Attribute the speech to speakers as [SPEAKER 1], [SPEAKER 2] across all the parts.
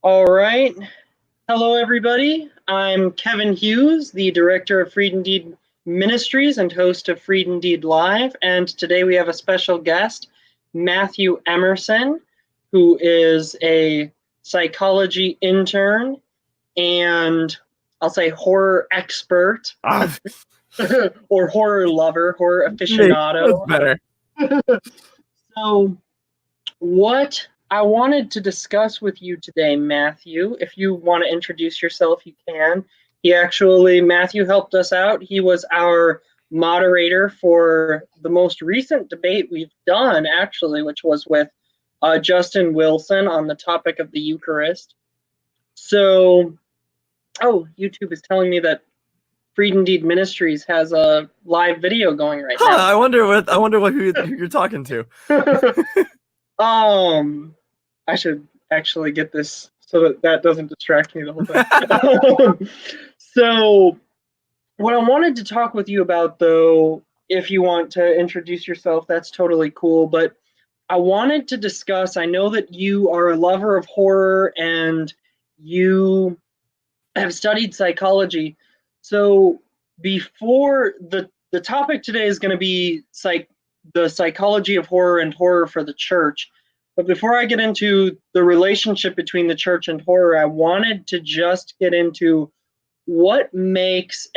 [SPEAKER 1] All right. Hello, everybody. I'm Kevin Hughes, the director of Freed Indeed Ministries and host of Freed Indeed Live. And today we have a special guest, Matthew Emerson, who is a psychology intern and I'll say horror expert or horror lover, horror aficionado.
[SPEAKER 2] That's better.
[SPEAKER 1] So, what I wanted to discuss with you today, Matthew, if you want to introduce yourself, you can. Matthew helped us out. He was our moderator for the most recent debate we've done, actually, which was with Justin Wilson on the topic of the Eucharist. So, YouTube is telling me that Freed Indeed Ministries has a live video going right now.
[SPEAKER 2] I wonder who you're talking to.
[SPEAKER 1] I should actually get this so that doesn't distract me the whole time. So, what I wanted to talk with you about, though, if you want to introduce yourself, that's totally cool. But I wanted to discuss, I know that you are a lover of horror and you have studied psychology. So, before the topic today is going to be the psychology of horror and horror for the church. But before I get into the relationship between the church and horror, I wanted to just get into what makes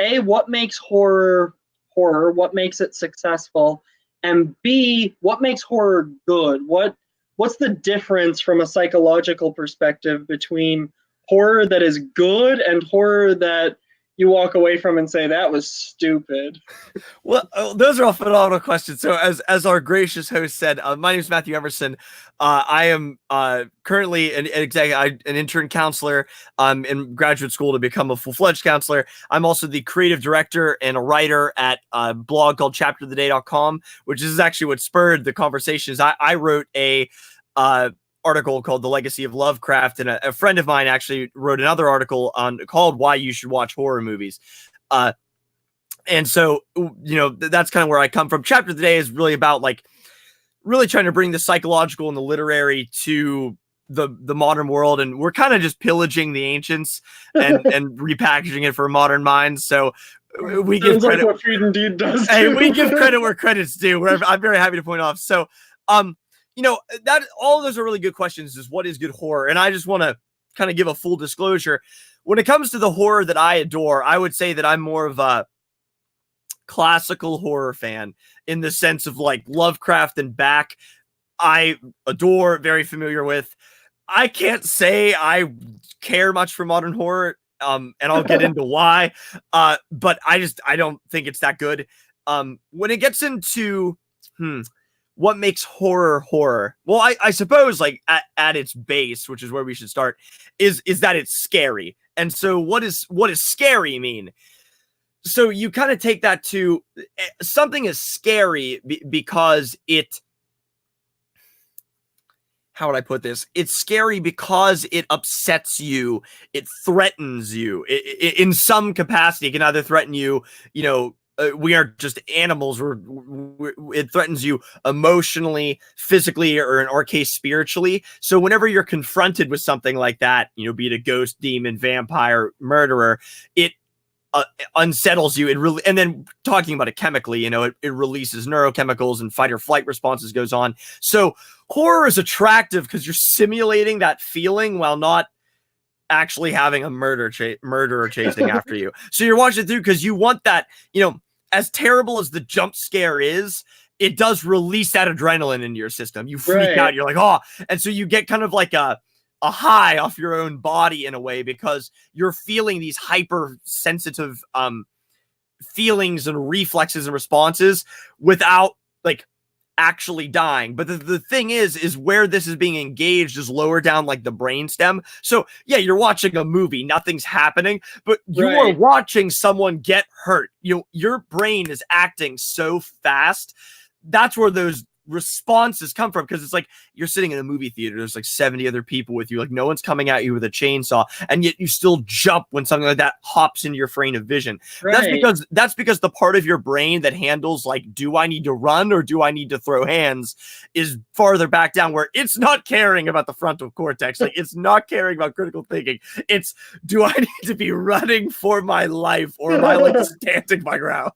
[SPEAKER 1] horror horror, what makes it successful, and B, what makes horror good? What's the difference from a psychological perspective between horror that is good and horror that you walk away from and say, that was stupid?
[SPEAKER 2] Well, those are all phenomenal questions. So as our gracious host said, my name is Matthew Emerson. I am currently an intern counselor in graduate school to become a full-fledged counselor. I'm also the creative director and a writer at a blog called chapteroftheday.com, which is actually what spurred the conversations. I wrote a article called The Legacy of Lovecraft, and a friend of mine actually wrote another article called Why You Should Watch Horror Movies. And so, that's kind of where I come from. Chapter of the Day is really about really trying to bring the psychological and the literary to the modern world. And we're kind of just pillaging the ancients and repackaging it for modern minds. So we give credit.
[SPEAKER 1] Like what Freed Indeed does.
[SPEAKER 2] Hey, we give credit where credit's due. I'm very happy to point off. So, that all of those are really good questions. Is what is good horror? And I just want to kind of give a full disclosure. When it comes to the horror that I adore, I would say that I'm more of a classical horror fan in the sense of Lovecraft and back. I adore, very familiar with. I can't say I care much for modern horror, and I'll get into why. But I don't think it's that good. When it gets into what makes horror horror? Well, I suppose at its base, which is where we should start, is that it's scary. And so what does scary mean? So you kind of take that to something is scary because how would I put this? It's scary because it upsets you. It threatens you in some capacity. It can either threaten you, we aren't just animals. It threatens you emotionally, physically, or in our case, spiritually. So whenever you're confronted with something like that, be it a ghost, demon, vampire, murderer, it unsettles you. It really, and then talking about it chemically, it releases neurochemicals and fight or flight responses goes on. So horror is attractive because you're simulating that feeling while not actually having a murderer chasing after you. So you're watching it through because you want that, as terrible as the jump scare is, it does release that adrenaline into your system. You freak out. You're like, oh, and so you get kind of like a high off your own body in a way because you're feeling these hypersensitive feelings and reflexes and responses without actually dying. But the thing is where this is being engaged is lower down the brainstem. So yeah, you're watching a movie, nothing's happening, but you are watching someone get hurt. Your brain is acting so fast. That's where those responses come from, because it's like you're sitting in a movie theater, there's like 70 other people with you, like no one's coming at you with a chainsaw, and yet you still jump when something like that hops into your frame of vision.
[SPEAKER 1] Right.
[SPEAKER 2] That's because the part of your brain that handles like, do I need to run or do I need to throw hands, is farther back down, where it's not caring about the frontal cortex. Like it's not caring about critical thinking. It's, do I need to be running for my life, or am I like standing my ground?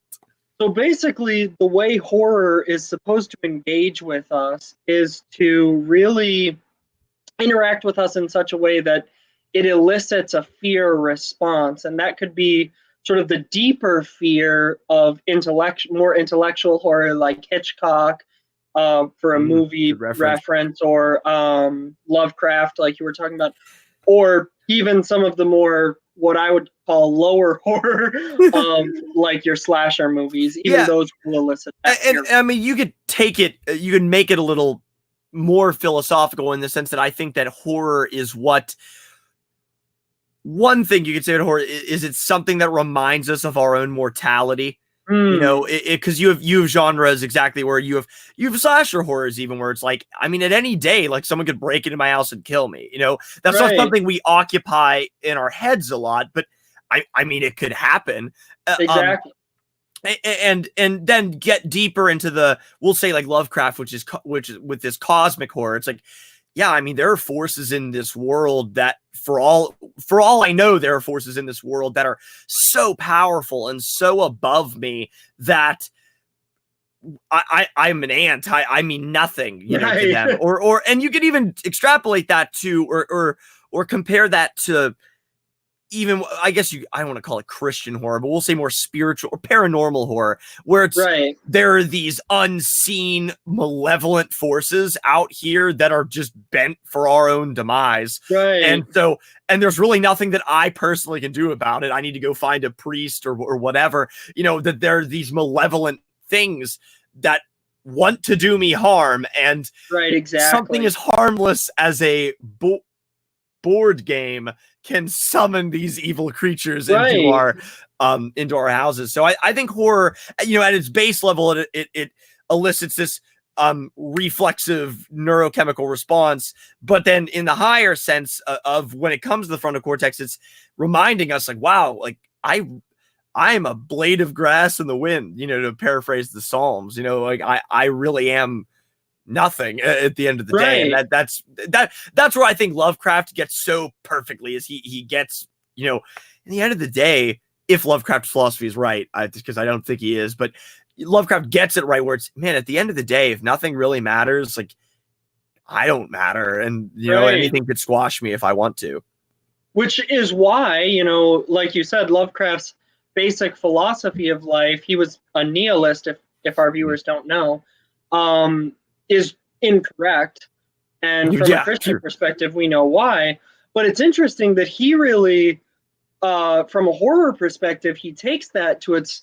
[SPEAKER 1] So basically, the way horror is supposed to engage with us is to really interact with us in such a way that it elicits a fear response. And that could be sort of the deeper fear of more intellectual horror, like Hitchcock, for a movie reference, or Lovecraft, like you were talking about, or even some of the more, what I would call lower horror, like your slasher movies. Even those will elicit that fear.
[SPEAKER 2] And I mean, you could take it, you can make it a little more philosophical, in the sense that I think that horror is what, one thing you could say about horror is it's something that reminds us of our own mortality. You know, because you have genres exactly where you have slasher horrors, even where it's like, I mean, at any day, like someone could break into my house and kill me. You know, that's not something we occupy in our heads a lot, but I mean, it could happen.
[SPEAKER 1] Exactly.
[SPEAKER 2] And then get deeper into the, we'll say like Lovecraft, which is with this cosmic horror. It's like, yeah, I mean, there are forces in this world that, for all I know, there are forces in this world that are so powerful and so above me that I'm an ant. I mean nothing, you know, to them. Or and you could even extrapolate that to, or compare that to, even, I guess I don't want to call it Christian horror, but we'll say more spiritual or paranormal horror, where it's there are these unseen malevolent forces out here that are just bent for our own demise. And there's really nothing that I personally can do about it. I need to go find a priest or whatever, you know, that there are these malevolent things that want to do me harm. And something as harmless as a board game can summon these evil creatures into our houses. So I think horror, you know, at its base level, it elicits this reflexive neurochemical response, but then in the higher sense of when it comes to the frontal cortex, it's reminding us like, wow, like I'm a blade of grass in the wind, you know, to paraphrase the Psalms, you know, like I really am nothing at the end of the day. And that's where I think Lovecraft gets so perfectly, is he gets, you know, in the end of the day, if Lovecraft's philosophy is right, because I don't think he is, but Lovecraft gets it right, where it's, man, at the end of the day, if nothing really matters, like I don't matter, and you know, anything could squash me if I want to.
[SPEAKER 1] Which is why, you know, like you said, Lovecraft's basic philosophy of life, he was a nihilist, if our viewers don't know, is incorrect. And from a Christian perspective, we know why. But it's interesting that he really, from a horror perspective, he takes that to its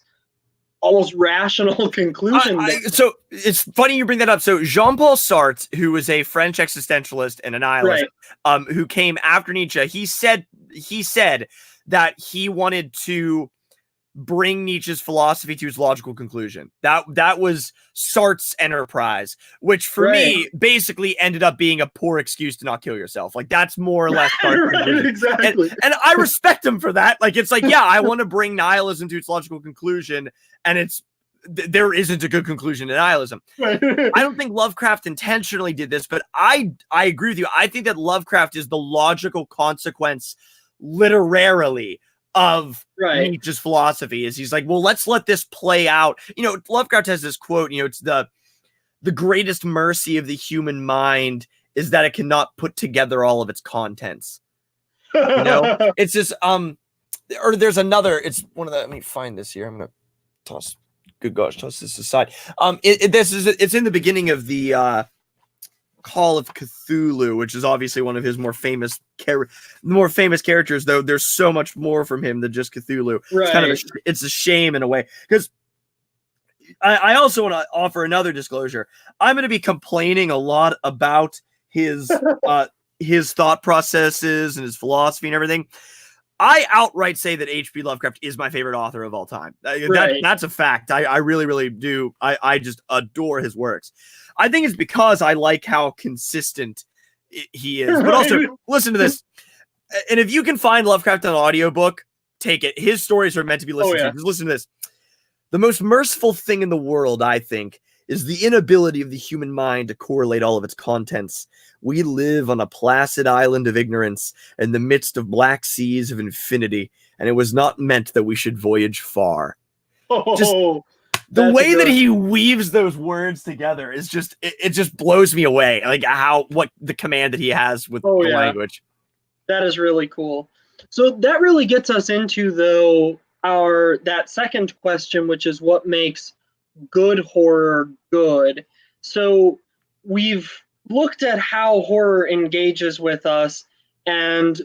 [SPEAKER 1] almost rational conclusion.
[SPEAKER 2] So it's funny you bring that up. So Jean-Paul Sartre, who was a French existentialist and a nihilist, who came after Nietzsche, he said that he wanted to bring Nietzsche's philosophy to its logical conclusion. That was Sartre's enterprise, which for me basically ended up being a poor excuse to not kill yourself. Like that's more or less
[SPEAKER 1] exactly.
[SPEAKER 2] And I respect him for that. Like it's like, yeah, I want to bring nihilism to its logical conclusion, and there isn't a good conclusion to nihilism. I don't think Lovecraft intentionally did this, but I agree with you. I think that Lovecraft is the logical consequence, literarily, of Nietzsche's philosophy. Is he's like, well, let's let this play out. You know, Lovecraft has this quote, you know, it's the greatest mercy of the human mind is that it cannot put together all of its contents. You know, it's just or there's another, it's one of the, let me find this here. I'm gonna toss this aside. It's in the beginning of the Call of Cthulhu, which is obviously one of his more famous characters, though there's so much more from him than just Cthulhu. It's kind of it's a shame in a way, because I also want to offer another disclosure. I'm going to be complaining a lot about his thought processes and his philosophy and everything. I outright say that H.P. Lovecraft is my favorite author of all time. That's a fact. I really, really do. I just adore his works. I think it's because I like how consistent he is. But also, listen to this. And if you can find Lovecraft on an audiobook, take it. His stories are meant to be listened to. Just listen to this. The most merciful thing in the world, I think, is the inability of the human mind to correlate all of its contents. We live on a placid island of ignorance in the midst of black seas of infinity, and it was not meant that we should voyage far. The way that he weaves those words together is just, it just blows me away. Like what the command that he has with the language.
[SPEAKER 1] That is really cool. So that really gets us into, though, that second question, which is what makes good horror good. So we've looked at how horror engages with us, and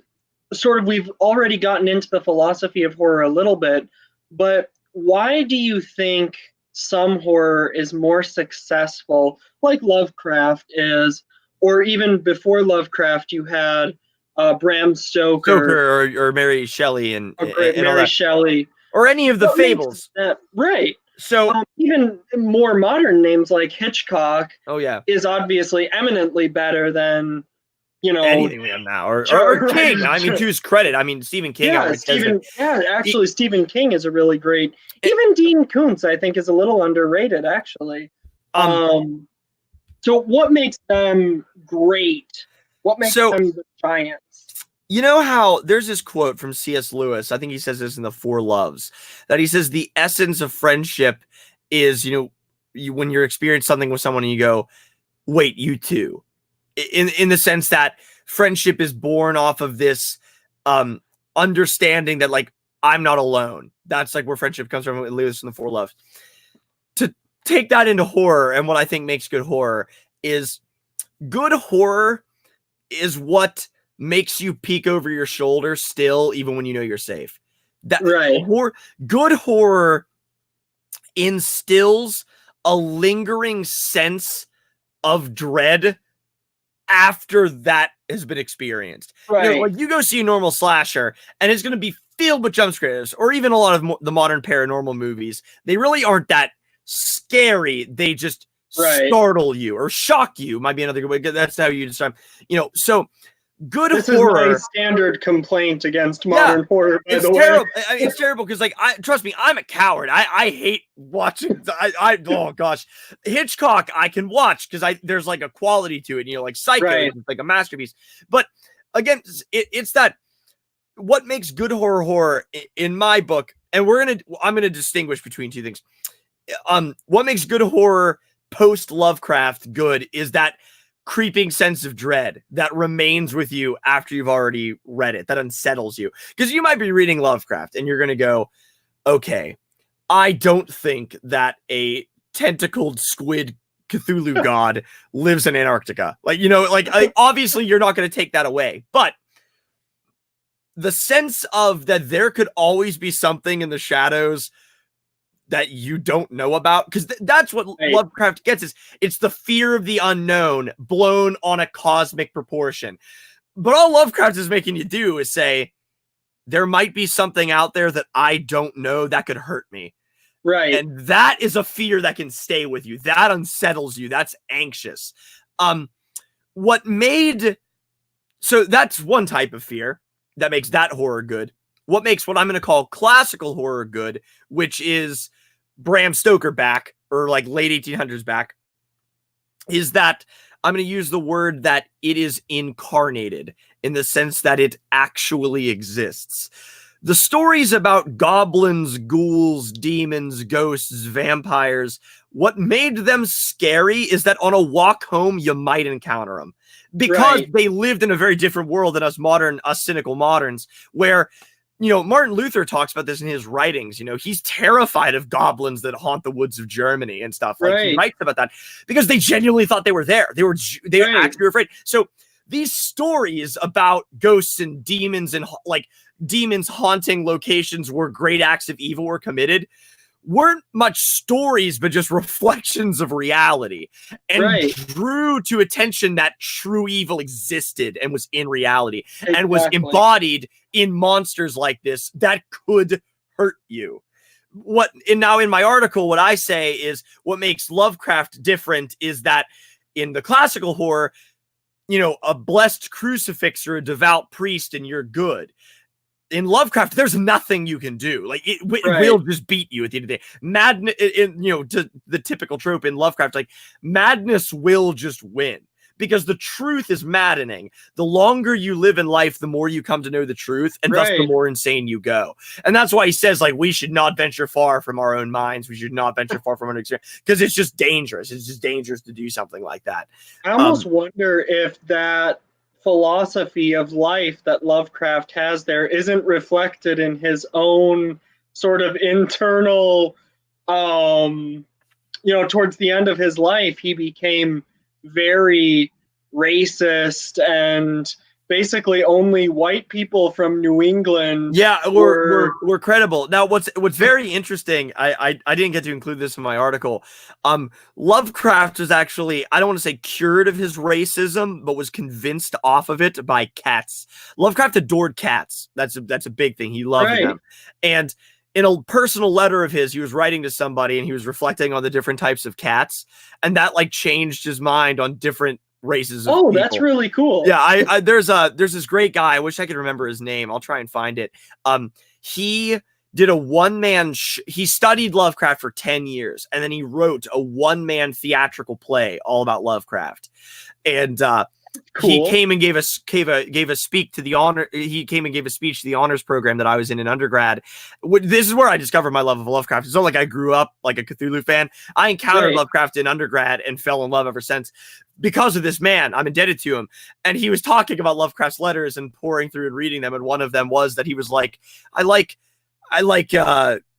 [SPEAKER 1] sort of we've already gotten into the philosophy of horror a little bit, but why do you think some horror is more successful, like Lovecraft is, or even before Lovecraft you had Bram Stoker
[SPEAKER 2] or Mary Shelley and
[SPEAKER 1] Mary Shelley,
[SPEAKER 2] or any of the fables.
[SPEAKER 1] Right.
[SPEAKER 2] So
[SPEAKER 1] even more modern names like Hitchcock
[SPEAKER 2] is
[SPEAKER 1] obviously eminently better than,
[SPEAKER 2] anything we have now, or King. I mean, to his credit, I mean, Stephen King.
[SPEAKER 1] Actually, Stephen King is a really great. Even Dean Koontz, I think, is a little underrated, actually. So what makes them great? What makes them the giants?
[SPEAKER 2] You know how there's this quote from C.S. Lewis, I think he says this in The Four Loves, that he says the essence of friendship is, when you're experiencing something with someone and you go, wait, you too. In the sense that friendship is born off of this understanding that, like, I'm not alone. That's like where friendship comes from with Lewis in The Four Loves. To take that into horror, and what I think makes good horror is what makes you peek over your shoulder still, even when you know you're safe. Good horror instills a lingering sense of dread after that has been experienced. Like you go see a normal slasher, and it's going to be filled with jump scares, or even a lot of the modern paranormal movies. They really aren't that scary. They just startle you or shock you. Might be another good way. That's how you describe. So. This horror
[SPEAKER 1] is my standard complaint against modern horror.
[SPEAKER 2] It's terrible. It's terrible because, like, trust me, I'm a coward. I hate watching. Oh gosh, Hitchcock I can watch because there's like a quality to it. Like Psycho, it's like a masterpiece. But again, it's that what makes good horror in my book, and I'm gonna distinguish between two things. What makes good horror post Lovecraft good is that creeping sense of dread that remains with you after you've already read it, that unsettles you. Because you might be reading Lovecraft and you're going to go, okay, I don't think that a tentacled squid Cthulhu god lives in Antarctica. Obviously you're not going to take that away. But the sense of that there could always be something in the shadows that you don't know about, because that's what Lovecraft gets is it's the fear of the unknown blown on a cosmic proportion. But all Lovecraft is making you do is say there might be something out there that I don't know that could hurt me.
[SPEAKER 1] Right.
[SPEAKER 2] And that is a fear that can stay with you. That unsettles you. That's anxious. So that's one type of fear that makes that horror good. What makes what I'm going to call classical horror good, which is Bram Stoker back, or like late 1800s back, is that I'm going to use the word that it is incarnated in the sense that it actually exists. The stories about goblins, ghouls, demons, ghosts, vampires, what made them scary is that on a walk home, you might encounter them because they lived in a very different world than us cynical moderns, where Martin Luther talks about this in his writings. He's terrified of goblins that haunt the woods of Germany and stuff. He writes about that because they genuinely thought they were there. They were actually afraid. So these stories about ghosts and demons and like demons haunting locations where great acts of evil were committed weren't much stories, but just reflections of reality, and drew to attention that true evil existed and was in reality and was embodied in monsters like this that could hurt you. Now in my article, what I say is what makes Lovecraft different is that in the classical horror, a blessed crucifix or a devout priest and you're good. In Lovecraft, there's nothing you can do. Like it will just beat you at the end of the day. Madness, to the typical trope in Lovecraft, like madness will just win because the truth is maddening. The longer you live in life, the more you come to know the truth, and thus the more insane you go. And that's why he says, like, we should not venture far from our own minds. We should not venture far from our experience because it's just dangerous. It's just dangerous to do something like that.
[SPEAKER 1] I almost wonder if that philosophy of life that Lovecraft has there isn't reflected in his own sort of internal, towards the end of his life, he became very racist and basically only white people from New England
[SPEAKER 2] were credible. Now what's very interesting, I didn't get to include this in my article. Lovecraft was actually, I don't want to say cured of his racism, but was convinced off of it by cats. Lovecraft adored cats. That's a big thing. He loved them. And in a personal letter of his, he was writing to somebody and he was reflecting on the different types of cats, and that like changed his mind on different races of people.
[SPEAKER 1] That's really cool.
[SPEAKER 2] Yeah, there's this great guy. I wish I could remember his name. I'll try and find it. He did a one-man he studied Lovecraft for 10 years, and then he wrote a one-man theatrical play all about Lovecraft. And he came and gave a speech to the honor. He came and gave a speech to the honors program that I was in undergrad. This is where I discovered my love of Lovecraft. It's not like I grew up like a Cthulhu fan. I encountered Lovecraft in undergrad and fell in love ever since because of this man. I'm indebted to him. And he was talking about Lovecraft's letters and pouring through and reading them. And one of them was that he was like, I like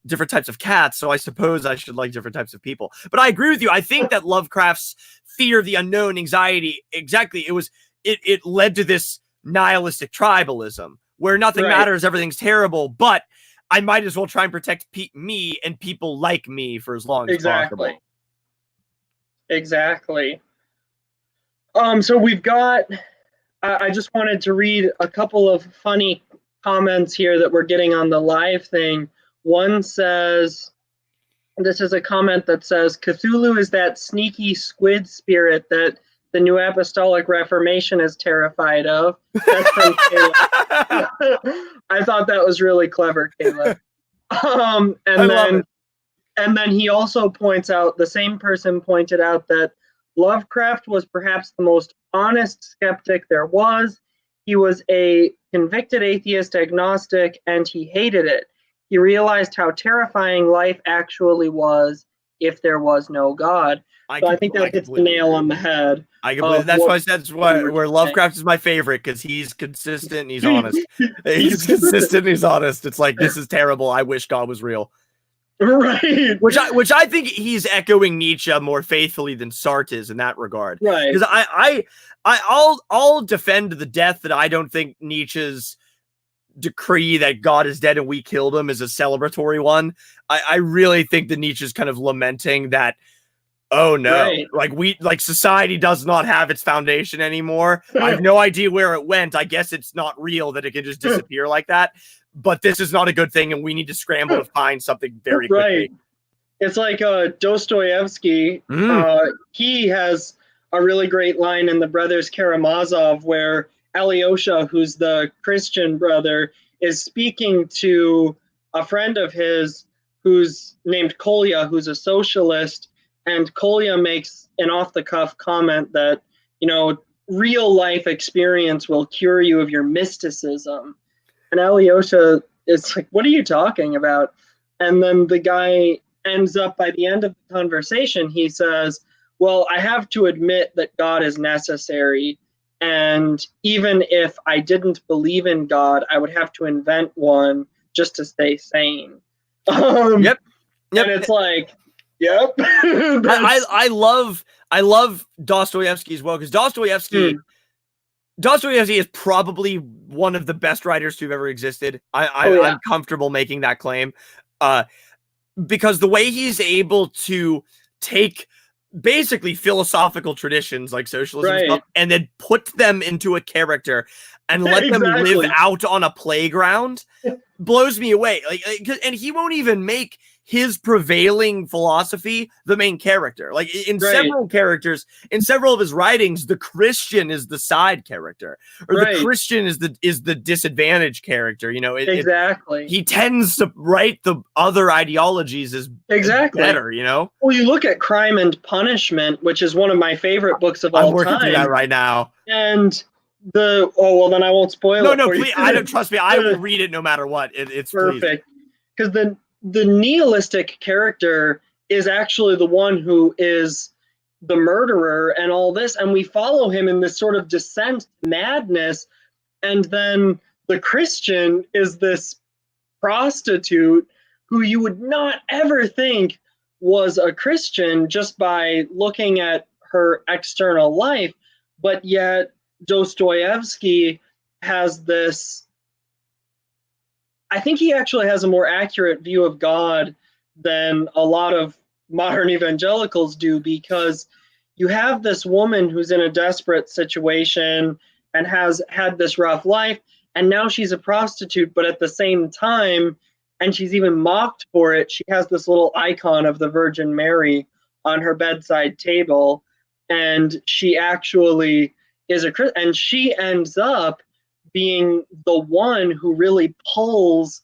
[SPEAKER 2] different types of cats, so I suppose I should like different types of people. But I agree with you. I think that Lovecraft's fear of the unknown, anxiety, it led to this nihilistic tribalism where nothing matters, everything's terrible, but I might as well try and protect me and people like me for as long as possible.
[SPEAKER 1] Exactly. So we've got, I just wanted to read a couple of funny comments here that we're getting on the live thing. One says, this is a comment that says, Cthulhu is that sneaky squid spirit that the New Apostolic Reformation is terrified of. That's from Caleb. I thought that was really clever, Caleb. And then he also points out, the same person pointed out that Lovecraft was perhaps the most honest skeptic there was. He was a convicted atheist agnostic, and he hated it. He realized how terrifying life actually was if there was no God. I think that hits the nail on the head.
[SPEAKER 2] That's why I said where Lovecraft is my favorite, because he's consistent and he's honest. He's consistent and he's honest. It's like, this is terrible. I wish God was real.
[SPEAKER 1] Right.
[SPEAKER 2] Which I think he's echoing Nietzsche more faithfully than Sartre is in that regard.
[SPEAKER 1] Right.
[SPEAKER 2] Because I'll defend to the death that I don't think Nietzsche's decree that God is dead and we killed him is a celebratory one. I really think that Nietzsche's kind of lamenting that, oh no, like society does not have its foundation anymore. I have no idea where it went. I guess it's not real that it can just disappear like that. But this is not a good thing, and we need to scramble to find something very quickly.
[SPEAKER 1] It's like Dostoevsky. He has a really great line in the Brothers Karamazov where Alyosha, who's the Christian brother, is speaking to a friend of his who's named Kolya, who's a socialist, and Kolya makes an off-the-cuff comment that, real life experience will cure you of your mysticism. And Alyosha is like, what are you talking about? And then the guy ends up, by the end of the conversation, he says, well, I have to admit that God is necessary. And even if I didn't believe in God, I would have to invent one just to stay sane.
[SPEAKER 2] Yep.
[SPEAKER 1] And it's like, yep.
[SPEAKER 2] I love Dostoevsky as well, because Dostoevsky is probably one of the best writers to have ever existed. I'm comfortable making that claim. because the way he's able to take basically philosophical traditions like socialism and stuff, and then put them into a character and let them live out on a playground blows me away. And he won't even make his prevailing philosophy the main character. Like in several characters, in several of his writings, the Christian is the side character, or the Christian is the disadvantaged character. You know, he tends to write the other ideologies as better. You know,
[SPEAKER 1] well, you look at Crime and Punishment, which is one of my favorite books of all time.
[SPEAKER 2] I'm working through that right now,
[SPEAKER 1] and then I won't spoil it.
[SPEAKER 2] No, please. I don't, trust me. I will read it no matter what. It's
[SPEAKER 1] perfect, because the nihilistic character is actually the one who is the murderer and all this, and we follow him in this sort of descent madness, and then the Christian is this prostitute who you would not ever think was a Christian just by looking at her external life, but yet Dostoevsky has this, I think he actually has a more accurate view of God than a lot of modern evangelicals do, because you have this woman who's in a desperate situation and has had this rough life, and now she's a prostitute, but at the same time, and she's even mocked for it, she has this little icon of the Virgin Mary on her bedside table, and she actually is a Christian, and she ends up being the one who really pulls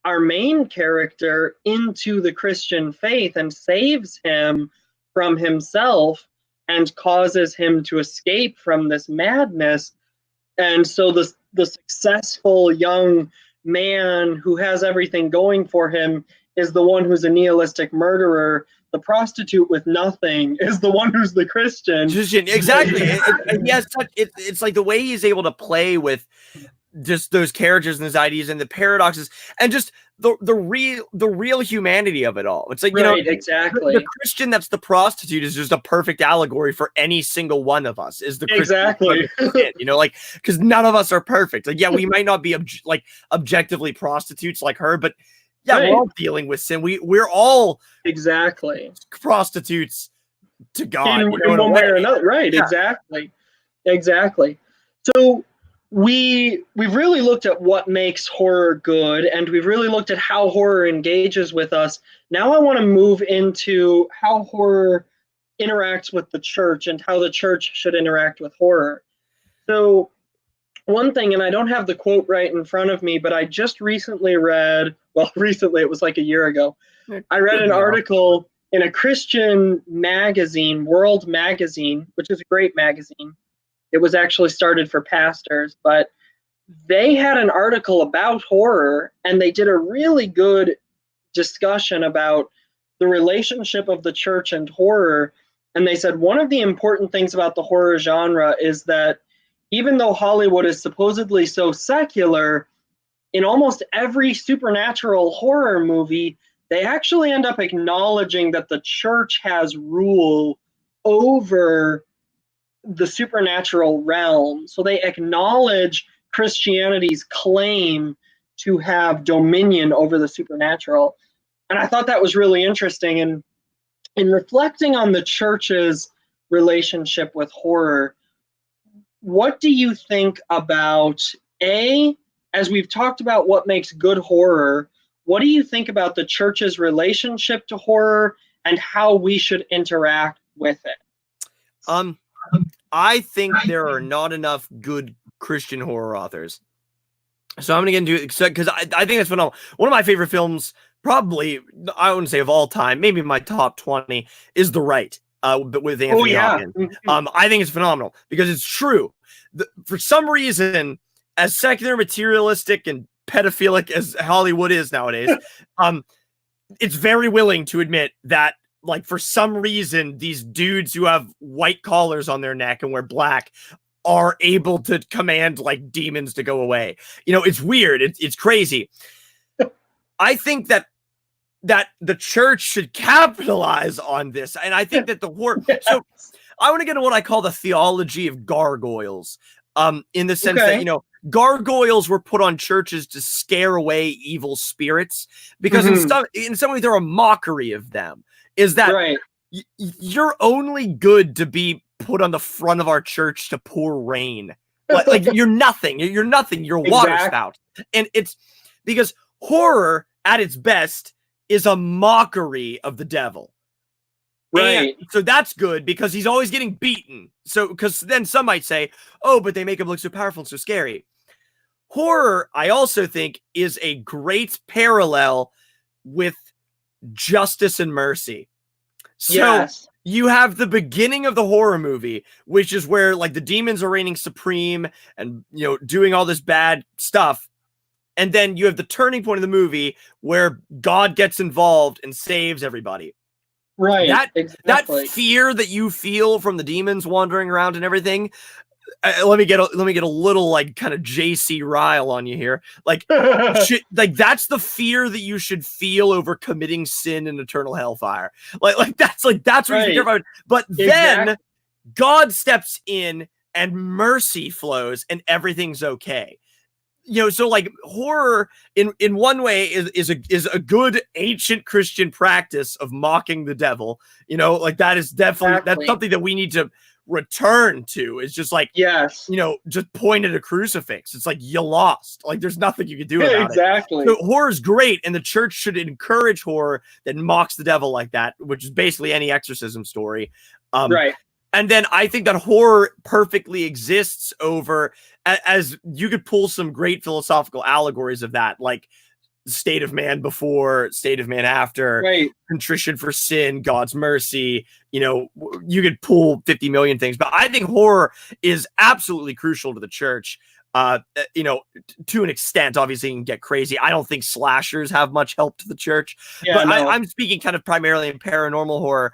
[SPEAKER 1] our main character into the Christian faith and saves him from himself and causes him to escape from this madness. And so the successful young man who has everything going for him is the one who's a nihilistic murderer. The prostitute with nothing is the one who's the Christian.
[SPEAKER 2] Exactly. It's like the way he's able to play with just those characters and his ideas and the paradoxes and just the real humanity of it all. It's like,
[SPEAKER 1] exactly.
[SPEAKER 2] The Christian that's the prostitute is just a perfect allegory for any single one of us. Is the
[SPEAKER 1] Christian,
[SPEAKER 2] because none of us are perfect. Like, yeah, we might not be objectively prostitutes like her, but we're all dealing with sin. We're all prostitutes to God
[SPEAKER 1] in one way or another. Right? Yeah. Exactly. So we've really looked at what makes horror good, and we've really looked at how horror engages with us. Now I want to move into how horror interacts with the church and how the church should interact with horror. So one thing, and I don't have the quote right in front of me, but I just recently read, it was like a year ago, I read an article in a Christian magazine, World Magazine, which is a great magazine. It was actually started for pastors, but they had an article about horror, and they did a really good discussion about the relationship of the church and horror. And they said one of the important things about the horror genre is that even though Hollywood is supposedly so secular, in almost every supernatural horror movie, they actually end up acknowledging that the church has rule over the supernatural realm. So they acknowledge Christianity's claim to have dominion over the supernatural. And I thought that was really interesting. And in reflecting on the church's relationship with horror, what do you think about, as we've talked about what makes good horror, what do you think about the church's relationship to horror and how we should interact with it?
[SPEAKER 2] I think there are not enough good Christian horror authors. So I'm going to get into it because I think that's phenomenal. One of my favorite films, probably, I wouldn't say of all time, maybe my top 20, is The Right, but with Anthony Hopkins. I think it's phenomenal because it's true. For some reason, as secular, materialistic, and pedophilic as Hollywood is nowadays, it's very willing to admit that, like, for some reason, these dudes who have white collars on their neck and wear black are able to command, like, demons to go away. It's weird. It's crazy. I think that the church should capitalize on this. And I think that the horror... So I want to get into what I call the theology of gargoyles. in the sense that, you know, gargoyles were put on churches to scare away evil spirits, because in some way they're a mockery of them. Is that you're only good to be put on the front of our church to pour rain. Like you're nothing. You're nothing. You're a water spout. And it's because horror at its best is a mockery of the devil. Right. And so that's good because he's always getting beaten. So, because then some might say, oh, but they make him look so powerful and so scary. Horror, I also think, is a great parallel with justice and mercy. So you have the beginning of the horror movie, which is where like the demons are reigning supreme and, you know, doing all this bad stuff. And then you have the turning point of the movie where God gets involved and saves everybody.
[SPEAKER 1] Right.
[SPEAKER 2] That fear that you feel from the demons wandering around and everything. Let me get a little like kind of JC Ryle on you here. Like, that's the fear that you should feel over committing sin in eternal hellfire. That's what you should care about. But then God steps in and mercy flows and everything's okay. You know, so like horror in one way is a good ancient Christian practice of mocking the devil. You know, like that is definitely that's something that we need to return to. It's just like, you know, just point at a crucifix. It's like you lost. Like there's nothing you can do about it. So horror is great, and the church should encourage horror that mocks the devil like that, which is basically any exorcism story. And then I think that horror perfectly exists over, as you could pull some great philosophical allegories of that, like state of man before, state of man after, contrition for sin, God's mercy. You know, you could pull 50 million things, but I think horror is absolutely crucial to the church. You know, to an extent, obviously you can get crazy. I don't think slashers have much help to the church, but I'm speaking kind of primarily in paranormal horror.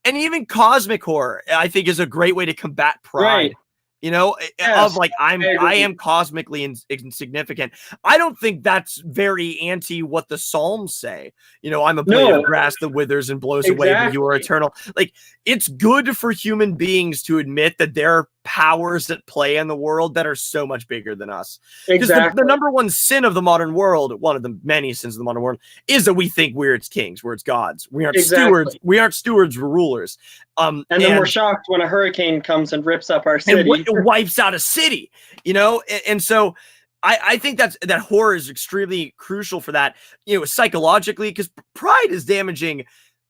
[SPEAKER 2] And even cosmic horror, I think, is a great way to combat pride. You know, of like, I am cosmically insignificant. I don't think that's very anti what the Psalms say. You know, I'm a blade of grass that withers and blows away, but you are eternal. Like, it's good for human beings to admit that there are powers at play in the world that are so much bigger than us. Because the number one sin of the modern world, one of the many sins of the modern world, is that we think we're its kings, we're its gods. We aren't stewards. We aren't stewards, we're rulers. And then
[SPEAKER 1] we're shocked when a hurricane comes and rips up our city.
[SPEAKER 2] And wipes out a city, you know? And so I think that horror is extremely crucial for that, you know, psychologically, because pride is damaging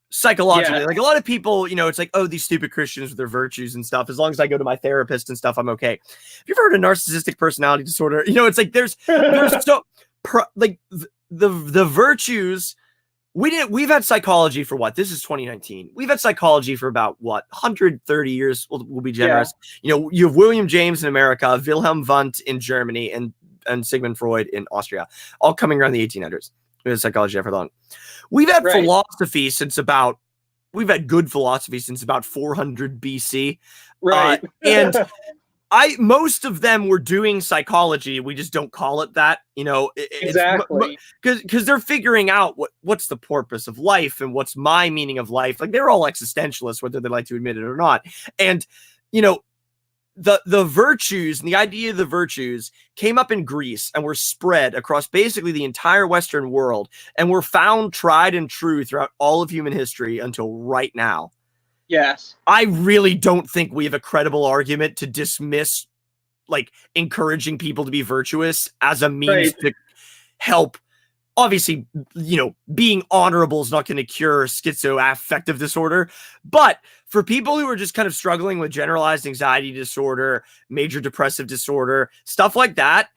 [SPEAKER 2] psychologically. Like a lot of people, you know, it's like, oh, these stupid Christians with their virtues and stuff. As long as I go to my therapist and stuff, I'm okay. Have you ever heard of narcissistic personality disorder? You know, it's like there's so like the virtues. We've had psychology for what? This is 2019. We've had psychology for about 130 years. We'll be generous. You know, you have William James in America, Wilhelm Wundt in Germany, and Sigmund Freud in Austria, all coming around the 1800s. We've had psychology for long. We've had philosophy since about, we've had good philosophy since about 400 BC. And most of them were doing psychology. We just don't call it that, you know, because they're figuring out what's the purpose of life and what's my meaning of life. Like they're all existentialists, whether they like to admit it or not. And, you know, the virtues and the idea of the virtues came up in Greece and were spread across basically the entire Western world and were found tried and true throughout all of human history until right now. I really don't think we have a credible argument to dismiss like encouraging people to be virtuous as a means to help. Obviously, you know, being honorable is not going to cure schizoaffective disorder, but for people who are just kind of struggling with generalized anxiety disorder, major depressive disorder, stuff like that,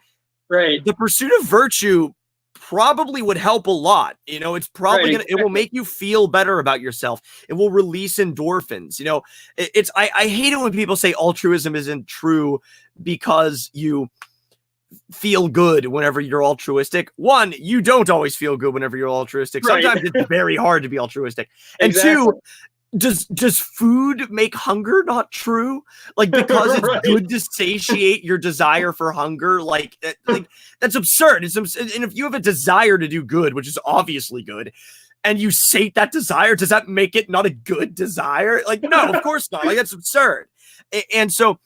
[SPEAKER 2] the pursuit of virtue probably would help a lot. You know, it's probably it will make you feel better about yourself. It will release endorphins. You know, I hate it when people say altruism isn't true because you feel good whenever you're altruistic. One, you don't always feel good whenever you're altruistic. Sometimes it's very hard to be altruistic. And two, does food make hunger not true? Like, because it's good to satiate your desire for hunger, like that's absurd. And if you have a desire to do good, which is obviously good, and you sate that desire, does that make it not a good desire? Like, no, of course not. Like, that's absurd. And so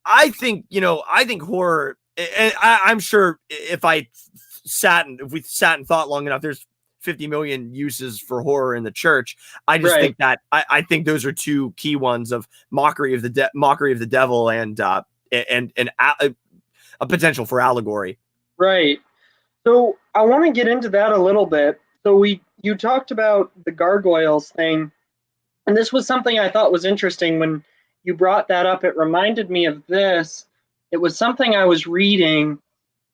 [SPEAKER 2] I think, I think horror, and I'm sure if we sat and thought long enough, there's 50 million uses for horror in the church. I just think that I think those are two key ones of mockery of the devil and a potential for allegory.
[SPEAKER 1] Right. So I want to get into that a little bit. So you talked about the Gargoyles thing, and this was something I thought was interesting when you brought that up. It reminded me of this. It was something I was reading,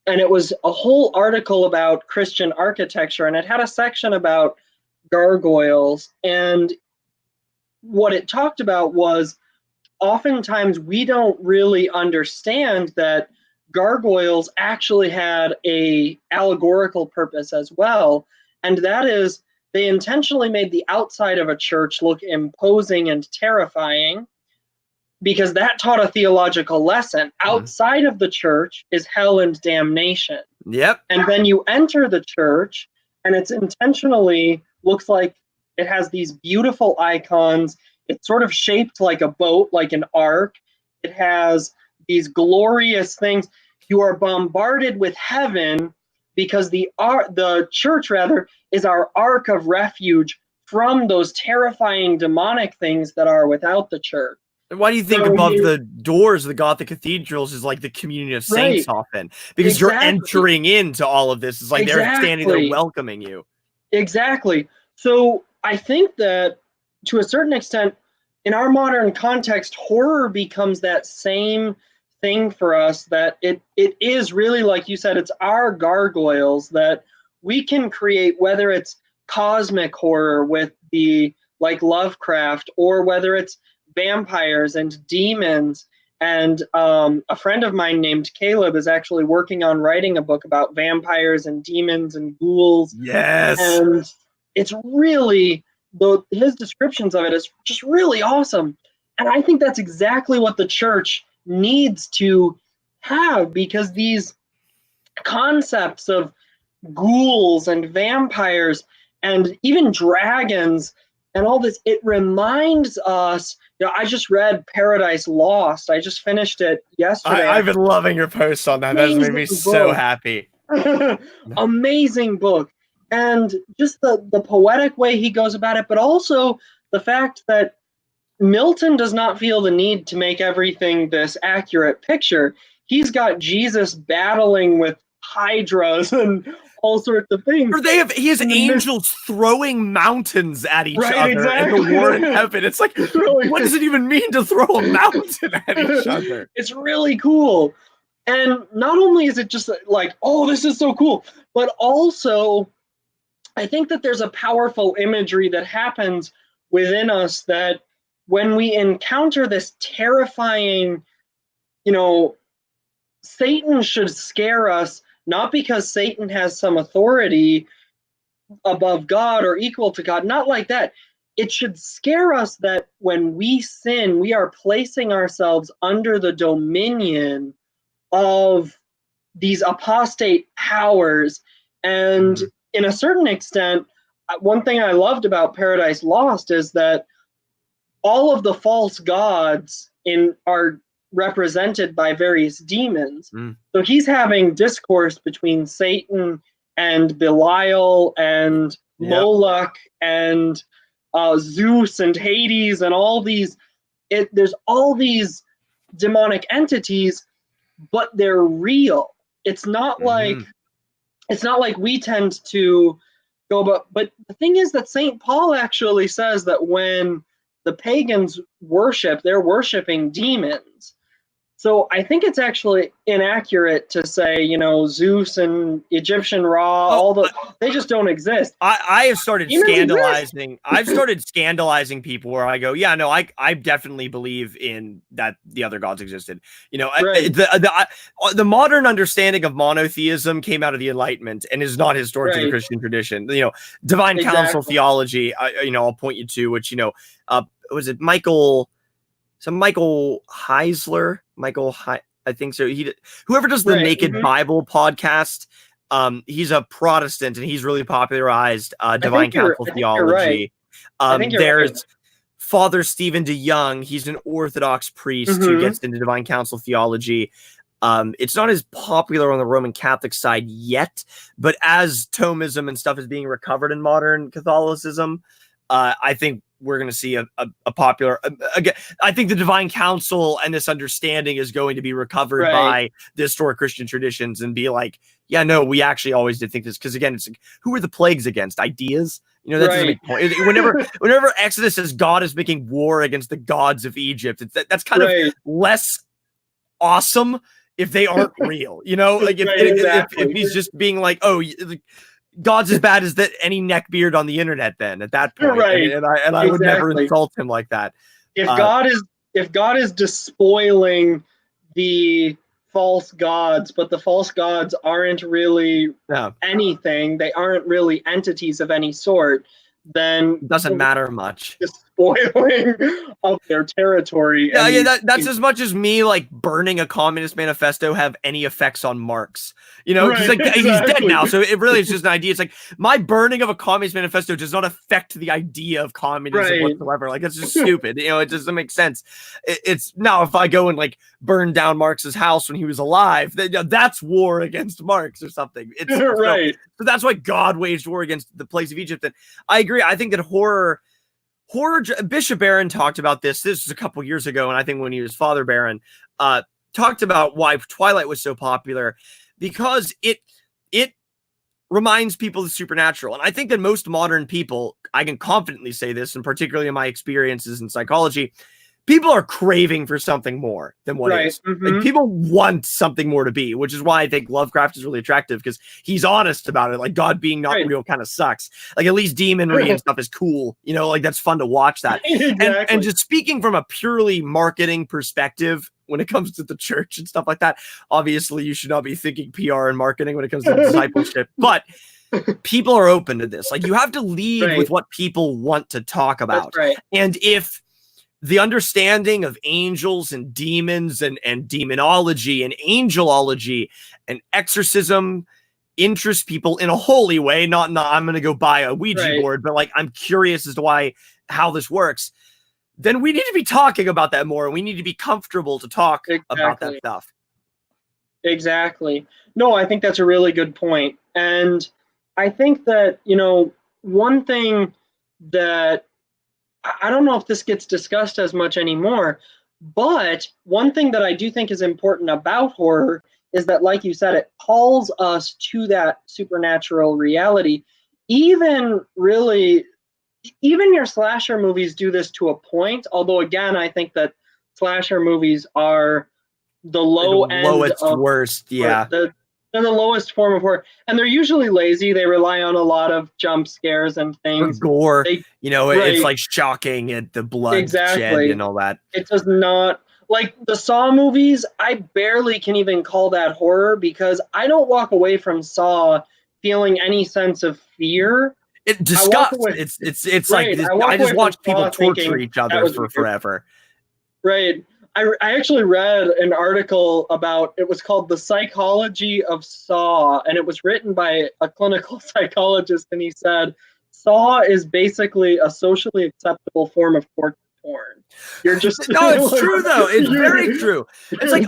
[SPEAKER 1] and it was a whole article about Christian architecture, and it had a section about gargoyles. And what it talked about was oftentimes we don't really understand that gargoyles actually had a allegorical purpose as well, and that is they intentionally made the outside of a church look imposing and terrifying because that taught a theological lesson. Outside of the church is hell and damnation.
[SPEAKER 2] Yep.
[SPEAKER 1] And then you enter the church, and it's intentionally looks like it has these beautiful icons. It's sort of shaped like a boat, like an ark. It has these glorious things. You are bombarded with heaven because the church, rather, is our ark of refuge from those terrifying demonic things that are without the church.
[SPEAKER 2] And why do you think above the doors of the Gothic cathedrals is like the communion of saints often? Because you're entering into all of this. It's like they're standing there welcoming you.
[SPEAKER 1] Exactly. So I think that to a certain extent, in our modern context, horror becomes that same thing for us, that it is really, like you said, it's our gargoyles that we can create, whether it's cosmic horror with like Lovecraft, or whether it's vampires and demons. And a friend of mine named Caleb is actually working on writing a book about vampires and demons and ghouls.
[SPEAKER 2] Yes.
[SPEAKER 1] And it's really, his descriptions of it is just really awesome. And I think that's exactly what the church needs to have, because these concepts of ghouls and vampires and even dragons and all this, it reminds us, I just read Paradise Lost. I just finished it yesterday.
[SPEAKER 2] I've been loving your posts on that. That's made me so happy.
[SPEAKER 1] Amazing book. And just the poetic way he goes about it, but also the fact that Milton does not feel the need to make everything this accurate picture. He's got Jesus battling with hydras and all sorts of things.
[SPEAKER 2] Or he has angels throwing mountains at each other in the war in heaven. It's like, what does it even mean to throw a mountain at each other?
[SPEAKER 1] It's really cool. And not only is it just like, oh, this is so cool, but also I think that there's a powerful imagery that happens within us that when we encounter this terrifying, Satan should scare us, not because Satan has some authority above God or equal to God, not like that. It should scare us that when we sin, we are placing ourselves under the dominion of these apostate powers. And in a certain extent, one thing I loved about Paradise Lost is that all of the false gods are represented by various demons. So he's having discourse between Satan and Belial and Moloch and Zeus and Hades and all these. There's all these demonic entities, but they're real. It's not like we tend to go, but the thing is that St. Paul actually says that when the pagans worship, they're worshiping demons. So I think it's actually inaccurate to say, Zeus and Egyptian Ra, they just don't exist.
[SPEAKER 2] I have started scandalizing. I've started scandalizing people where I go, yeah, no, I definitely believe in that the other gods existed. The modern understanding of monotheism came out of the Enlightenment and is not historic to the Christian tradition. Divine council theology. I'll point you to, which was it Michael Heisler? I think so. Whoever does the Naked Bible podcast, he's a Protestant and he's really popularized divine council theology. There's Father Stephen DeYoung. He's an Orthodox priest who gets into divine council theology. It's not as popular on the Roman Catholic side yet, but as Thomism and stuff is being recovered in modern Catholicism, I think we're going to see a popular, again, I think the divine council and this understanding is going to be recovered by the historic Christian traditions and be like, yeah, no, we actually always did think this. Because again, it's like, who are the plagues against? Ideas? You know, that doesn't make point. Whenever Exodus says God is making war against the gods of Egypt, that's kind of less awesome if they aren't real, you know, like if he's just being like, oh, God's as bad as that any neckbeard on the internet. Then at that point, and I would never insult him like that.
[SPEAKER 1] If God is despoiling the false gods, but the false gods aren't really anything, they aren't really entities of any sort, then
[SPEAKER 2] it doesn't matter much.
[SPEAKER 1] Despoiling of their territory.
[SPEAKER 2] That's as much as me like burning a Communist Manifesto have any effects on Marx. You know, he's dead now, so it really is just an idea. It's like my burning of a Communist Manifesto does not affect the idea of communism whatsoever. Like that's just stupid. You know, it doesn't make sense. It's now if I go and like burn down Marx's house when he was alive, that's war against Marx or something. It's so that's why God waged war against the place of Egypt. And I agree. I think that horror, Bishop Barron talked about this. This was a couple years ago, and I think when he was Father Barron, talked about why Twilight was so popular because it reminds people of the supernatural. And I think that most modern people, I can confidently say this, and particularly in my experiences in psychology, people are craving for something more than what is. Like, people want something more to be, which is why I think Lovecraft is really attractive because he's honest about it. Like God being not real kind of sucks. Like at least demonry and stuff is cool. You know, like that's fun to watch that. And just speaking from a purely marketing perspective, when it comes to the church and stuff like that, obviously you should not be thinking PR and marketing when it comes to discipleship, but people are open to this. Like you have to lead with what people want to talk about. And if the understanding of angels and demons and demonology and angelology and exorcism interests people in a holy way, not I'm going to go buy a Ouija board, but like I'm curious as to how this works, then we need to be talking about that more. And we need to be comfortable to talk about that stuff.
[SPEAKER 1] Exactly. No, I think that's a really good point. And I think that, you know, one thing that I don't know if this gets discussed as much anymore, but one thing that I do think is important about horror is that, like you said, it calls us to that supernatural reality. Even your slasher movies do this to a point, although again, I think that slasher movies are the lowest,
[SPEAKER 2] worst. Yeah.
[SPEAKER 1] They're the lowest form of horror, and they're usually lazy. They rely on a lot of jump scares and things.
[SPEAKER 2] Or gore, it's like shocking at the blood shed and all that.
[SPEAKER 1] It does not, like the Saw movies, I barely can even call that horror because I don't walk away from Saw feeling any sense of fear.
[SPEAKER 2] It disgusts. It's like I just watch people torture each other for forever.
[SPEAKER 1] Right. I actually read an article about, it was called The Psychology of Saw, and it was written by a clinical psychologist, and he said, Saw is basically a socially acceptable form of torture porn. You're just
[SPEAKER 2] no, it's true though. It's very true. It's like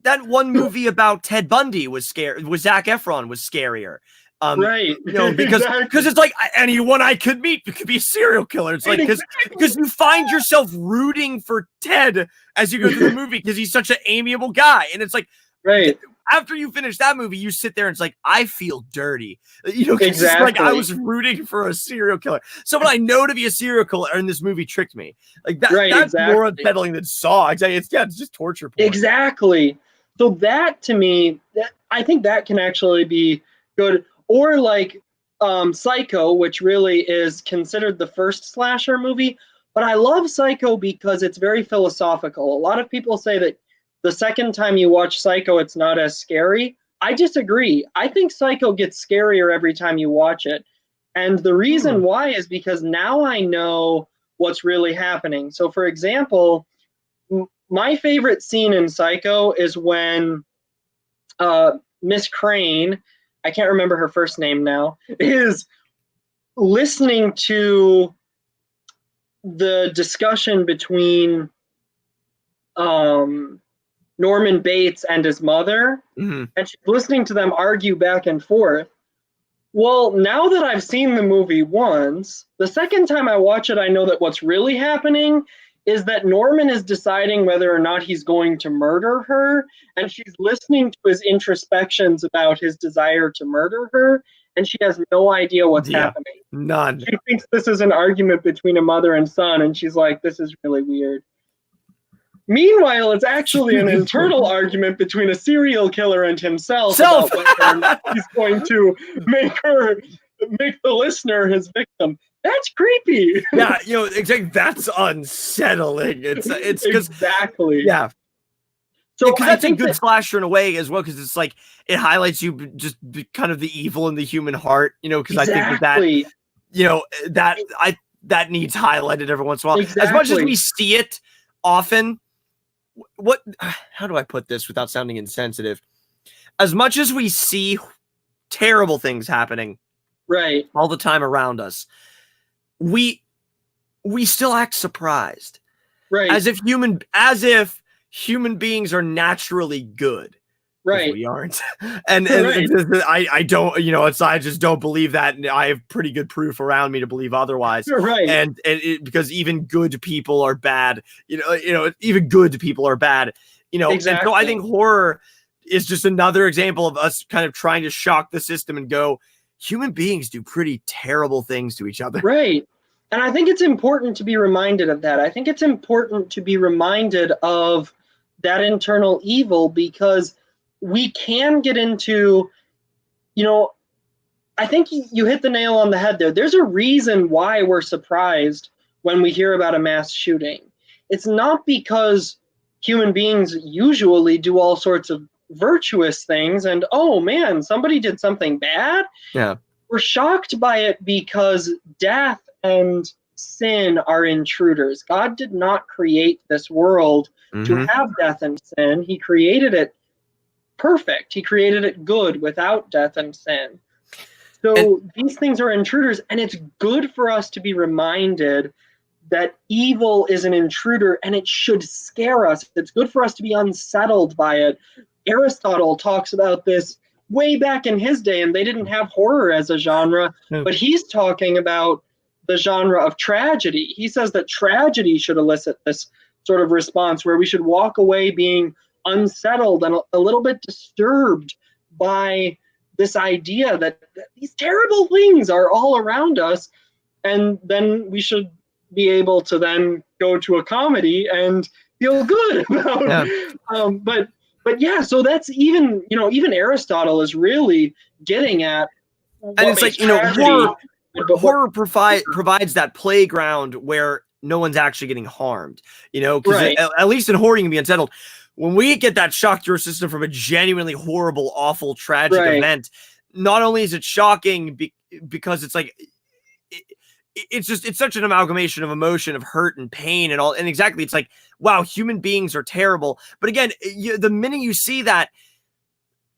[SPEAKER 2] that one movie about Ted Bundy was scary. Was Zac Efron was scarier.
[SPEAKER 1] Right.
[SPEAKER 2] You know, because it's like anyone I could meet could be a serial killer. It's like because you find yourself rooting for Ted as you go through the movie because he's such an amiable guy, and it's like after you finish that movie, you sit there and it's like I feel dirty. You know, it's like I was rooting for a serial killer. Someone I know to be a serial killer in this movie tricked me. Like that. That's more unsettling than Saw. Exactly. It's just torture porn.
[SPEAKER 1] Exactly. So that to me, I think that can actually be good. Or like Psycho, which really is considered the first slasher movie. But I love Psycho because it's very philosophical. A lot of people say that the second time you watch Psycho, it's not as scary. I disagree. I think Psycho gets scarier every time you watch it. And the reason why is because now I know what's really happening. So, for example, my favorite scene in Psycho is when Miss Crane, I can't remember her first name now, is listening to the discussion between Norman Bates and his mother,
[SPEAKER 2] Mm-hmm.
[SPEAKER 1] and she's listening to them argue back and forth. Well, now that I've seen the movie once, the second time I watch it, I know that what's really happening is that Norman is deciding whether or not he's going to murder her, and she's listening to his introspections about his desire to murder her, and she has no idea what's happening.
[SPEAKER 2] None.
[SPEAKER 1] She thinks this is an argument between a mother and son, and she's like, this is really weird. Meanwhile, it's actually an internal argument between a serial killer and himself about whether or not he's going to make the listener his victim. That's creepy.
[SPEAKER 2] Yeah, exactly. That's unsettling. It's because
[SPEAKER 1] exactly.
[SPEAKER 2] Yeah.
[SPEAKER 1] So
[SPEAKER 2] I think good slasher in a way as well, because it's like it highlights you just kind of the evil in the human heart. Because
[SPEAKER 1] exactly.
[SPEAKER 2] I think that needs highlighted every once in a while.
[SPEAKER 1] Exactly.
[SPEAKER 2] As much as we see it often. How do I put this without sounding insensitive? As much as we see terrible things happening
[SPEAKER 1] right
[SPEAKER 2] all the time around us, we still act surprised.
[SPEAKER 1] Right.
[SPEAKER 2] As if human beings are naturally good.
[SPEAKER 1] Right.
[SPEAKER 2] We aren't. And I don't, I just don't believe that. And I have pretty good proof around me to believe otherwise.
[SPEAKER 1] Right.
[SPEAKER 2] And because even good people are bad, even good people are bad,
[SPEAKER 1] Exactly.
[SPEAKER 2] And so I think horror is just another example of us kind of trying to shock the system and go, human beings do pretty terrible things to each other.
[SPEAKER 1] Right. And I think it's important to be reminded of that. I think it's important to be reminded of that internal evil, because we can get into, I think you hit the nail on the head there. There's a reason why we're surprised when we hear about a mass shooting. It's not because human beings usually do all sorts of virtuous things and, oh man, somebody did something bad.
[SPEAKER 2] Yeah.
[SPEAKER 1] We're shocked by it because death and sin are intruders. God did not create this world to have death and sin. He created it perfect. He created it good without death and sin. So these things are intruders, and it's good for us to be reminded that evil is an intruder, and it should scare us. It's good for us to be unsettled by it. Aristotle talks about this way back in his day, and they didn't have horror as a genre, but he's talking about the genre of tragedy. He says that tragedy should elicit this sort of response where we should walk away being unsettled and a little bit disturbed by this idea that these terrible things are all around us, and then we should be able to then go to a comedy and feel good about but yeah, so that's even Aristotle is really getting at,
[SPEAKER 2] and it's like horror provides that playground where no one's actually getting harmed, because at least in horror you can be unsettled. When we get that shock to our system from a genuinely horrible, awful, tragic event, not only is it shocking because it's like it's such an amalgamation of emotion, of hurt and pain and all, and exactly, it's like, wow, human beings are terrible. But again, the minute you see that,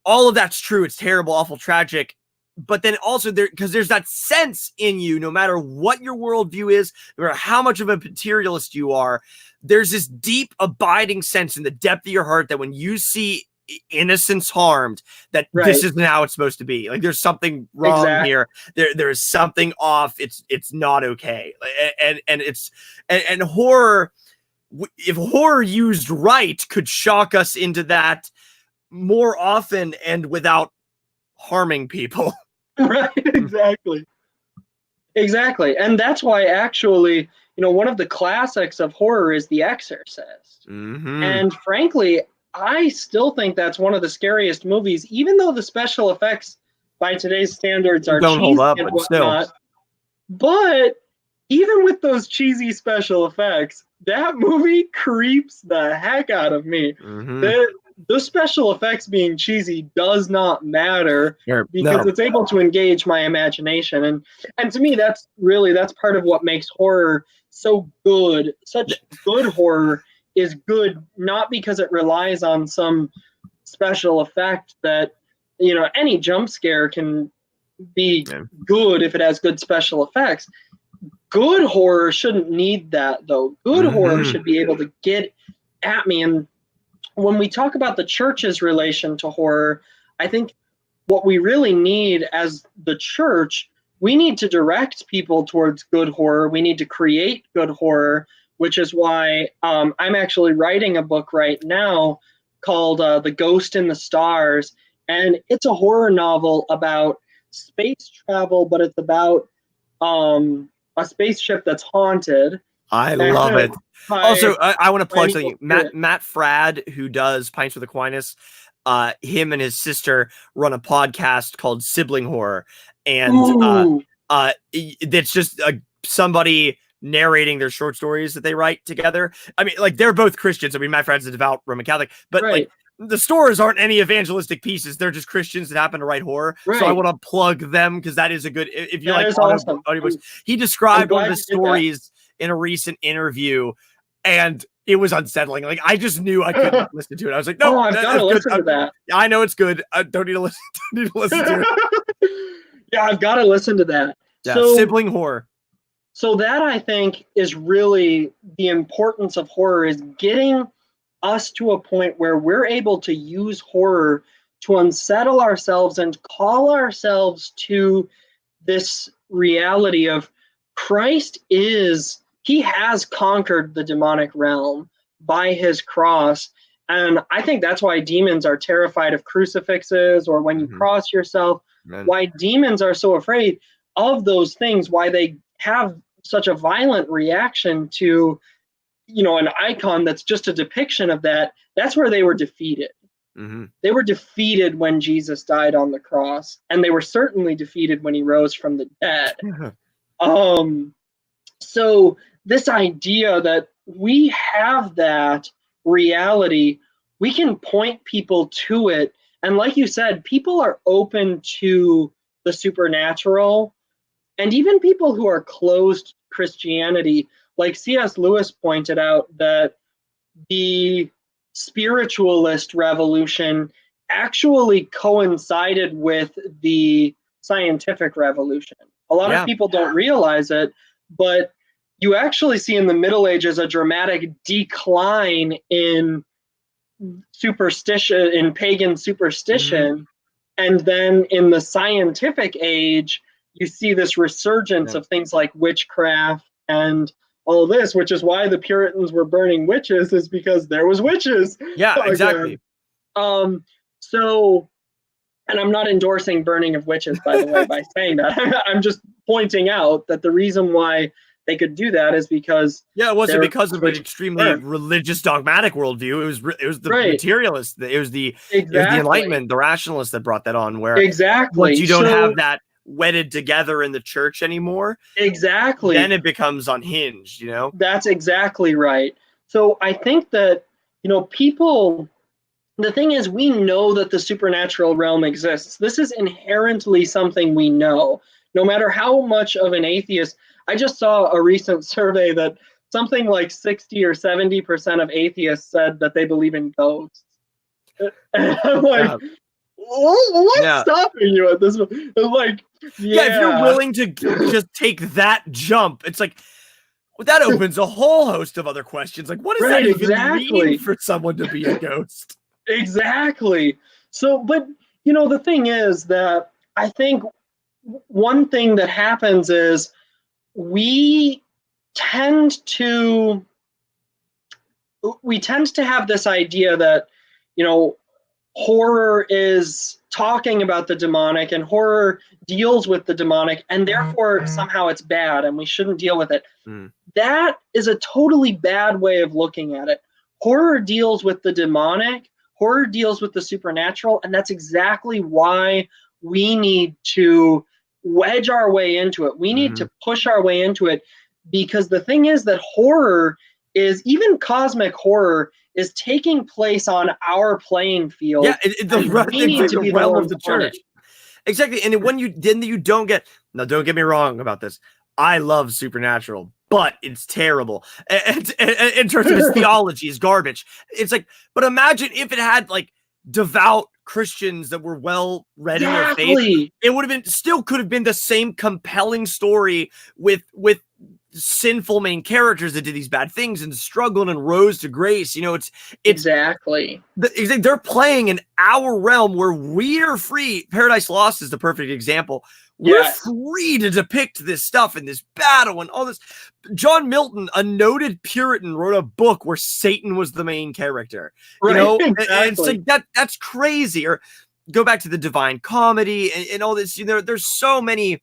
[SPEAKER 2] all of that's true, it's terrible, awful, tragic. But then also because there's that sense in you, no matter what your worldview is, no matter how much of a materialist you are, there's this deep, abiding sense in the depth of your heart that when you see innocence harmed, that this isn't how it's supposed to be. Like there's something wrong here. There is something off. It's not okay. And horror, if horror used right, could shock us into that more often and without harming people.
[SPEAKER 1] Right, exactly. And that's why actually, one of the classics of horror is The Exorcist. And frankly, I still think that's one of the scariest movies, even though the special effects by today's standards are
[SPEAKER 2] don't hold up,
[SPEAKER 1] and
[SPEAKER 2] but still.
[SPEAKER 1] But even with those cheesy special effects, that movie creeps the heck out of me. The special effects being cheesy does not matter because it's able to engage my imagination. And to me, that's part of what makes horror so good. Such good horror is good not because it relies on some special effect that, any jump scare can be good if it has good special effects. good horror shouldn't need that, though. Good horror should be able to get at me. And when we talk about the church's relation to horror, I think what we really need as the church, we need to direct people towards good horror. We need to create good horror, which is why I'm actually writing a book right now called The Ghost in the Stars. And it's a horror novel about space travel, but it's about a spaceship that's haunted.
[SPEAKER 2] I love it. Also, I want to plug something. Matt Fradd, who does Pints with Aquinas, him and his sister run a podcast called Sibling Horror, and it's just somebody narrating their short stories that they write together. I mean, like, they're both Christians. I mean, Matt Fradd's a devout Roman Catholic, but like, the stories aren't any evangelistic pieces. They're just Christians that happen to write horror. So I want to plug them because that is a good. If you like audiobooks, he described one of the stories in a recent interview, and it was unsettling. Like, I just knew I couldn't listen to it. I was like, no,
[SPEAKER 1] I've got to listen to that.
[SPEAKER 2] I know it's good. I don't need to listen. Don't need to listen to it.
[SPEAKER 1] Yeah, I've got to listen to that.
[SPEAKER 2] Yeah, so, sibling horror.
[SPEAKER 1] So that, I think, is really the importance of horror, is getting us to a point where we're able to use horror to unsettle ourselves and call ourselves to this reality of Christ he has conquered the demonic realm by his cross. And I think that's why demons are terrified of crucifixes, or when you cross yourself, why demons are so afraid of those things, why they have such a violent reaction to, an icon that's just a depiction of that. That's where they were defeated. They were defeated when Jesus died on the cross, and they were certainly defeated when he rose from the dead. So this idea that we have that reality, we can point people to it. And like you said, people are open to the supernatural, and even people who are closed to Christianity, like C.S. Lewis pointed out, that the spiritualist revolution actually coincided with the scientific revolution. A lot of people don't realize it, but you actually see in the Middle Ages a dramatic decline in superstition, in pagan superstition. And then in the scientific age, you see this resurgence of things like witchcraft and all this, which is why the Puritans were burning witches, is because there was witches.
[SPEAKER 2] Yeah, exactly.
[SPEAKER 1] So, and I'm not endorsing burning of witches, by the way, by saying that. I'm just pointing out that the reason why they could do that is because
[SPEAKER 2] it wasn't because of an extremely religious dogmatic worldview. It was the materialists. It was the Enlightenment, the rationalists that brought that on. Where once you don't have that wedded together in the church anymore, then it becomes unhinged.
[SPEAKER 1] That's exactly right. So I think that people. The thing is, we know that the supernatural realm exists. This is inherently something we know. No matter how much of an atheist, I just saw a recent survey that something like 60 or 70% of atheists said that they believe in ghosts. And I'm like, what's stopping you at this point? Like,
[SPEAKER 2] if you're willing to just take that jump, it's like, that opens a whole host of other questions. Like, what does that even mean for someone to be a ghost?
[SPEAKER 1] Exactly. So, but, the thing is that I think one thing that happens is we tend to have this idea that, horror is talking about the demonic, and horror deals with the demonic, and therefore somehow it's bad and we shouldn't deal with it. That is a totally bad way of looking at it. Horror deals with the demonic. Horror deals with the supernatural, and that's exactly why we need to wedge our way into it. We need to push our way into it, because the thing is that horror is, even cosmic horror, is taking place on our playing field.
[SPEAKER 2] Yeah, the realm of the church. Exactly, and when you don't get, now don't get me wrong about this, I love supernatural, but it's terrible. And in terms of its theology, is garbage. It's like, but imagine if it had like devout Christians that were well read in their faith. It would have been, still could have been the same compelling story with sinful main characters that did these bad things and struggled and rose to grace. It's
[SPEAKER 1] exactly.
[SPEAKER 2] They're playing in our realm where we're free. Paradise Lost is the perfect example. We're free to depict this stuff and this battle and all this. John Milton, a noted Puritan, wrote a book where Satan was the main character.
[SPEAKER 1] Exactly.
[SPEAKER 2] And it's like that's crazy. Or go back to the Divine Comedy and all this. There's so many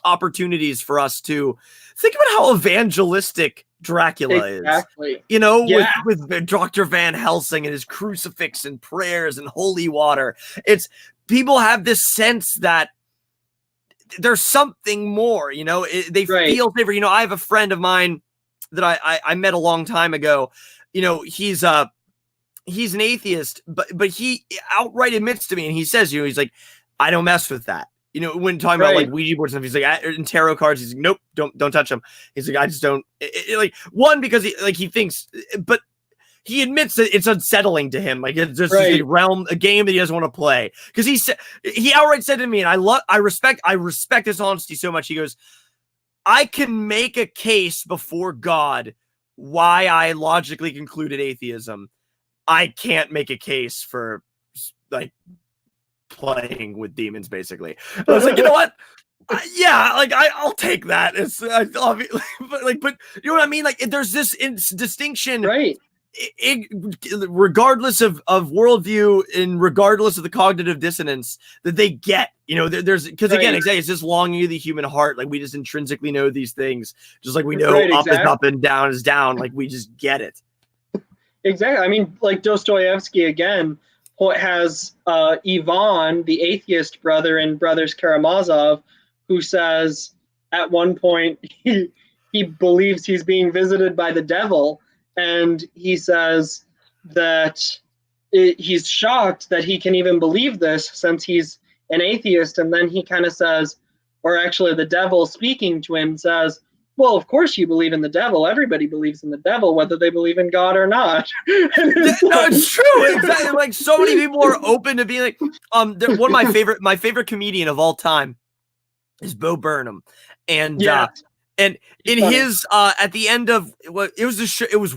[SPEAKER 2] opportunities for us to think about how evangelistic Dracula is. With Dr. Van Helsing and his crucifix and prayers and holy water. It's people have this sense that there's something more, they feel favor. I have a friend of mine that I met a long time ago. He's an atheist, but he outright admits to me, and he says, he's like, I don't mess with that. When talking about like Ouija boards and stuff, he's like, in tarot cards, he's like, nope, don't touch them. He's like, I just don't because he thinks, but he admits that it's unsettling to him. Like it's just a game that he doesn't want to play. Because he outright said to me, and I respect his honesty so much. He goes, I can make a case before God why I logically concluded atheism. I can't make a case for like playing with demons, basically. I was like, you know what? I'll take that. It's but you know what I mean? Like there's this distinction,
[SPEAKER 1] right?
[SPEAKER 2] Regardless of worldview and regardless of the cognitive dissonance that they get, there's because again, exactly, it's just longing of the human heart. Like we just intrinsically know these things, just like we know up is up and down is down. Like we just get it.
[SPEAKER 1] Exactly. I mean, like Dostoevsky again has Ivan, the atheist brother in Brothers Karamazov, who says at one point he believes he's being visited by the devil. And he says that he's shocked that he can even believe this since he's an atheist. And then he kind of says, or actually the devil speaking to him says, well, of course you believe in the devil. Everybody believes in the devil, whether they believe in God or not.
[SPEAKER 2] It's true. Exactly. Like so many people are open to being like, one of my favorite comedian of all time is Bo Burnham. And and in his at the end of what it was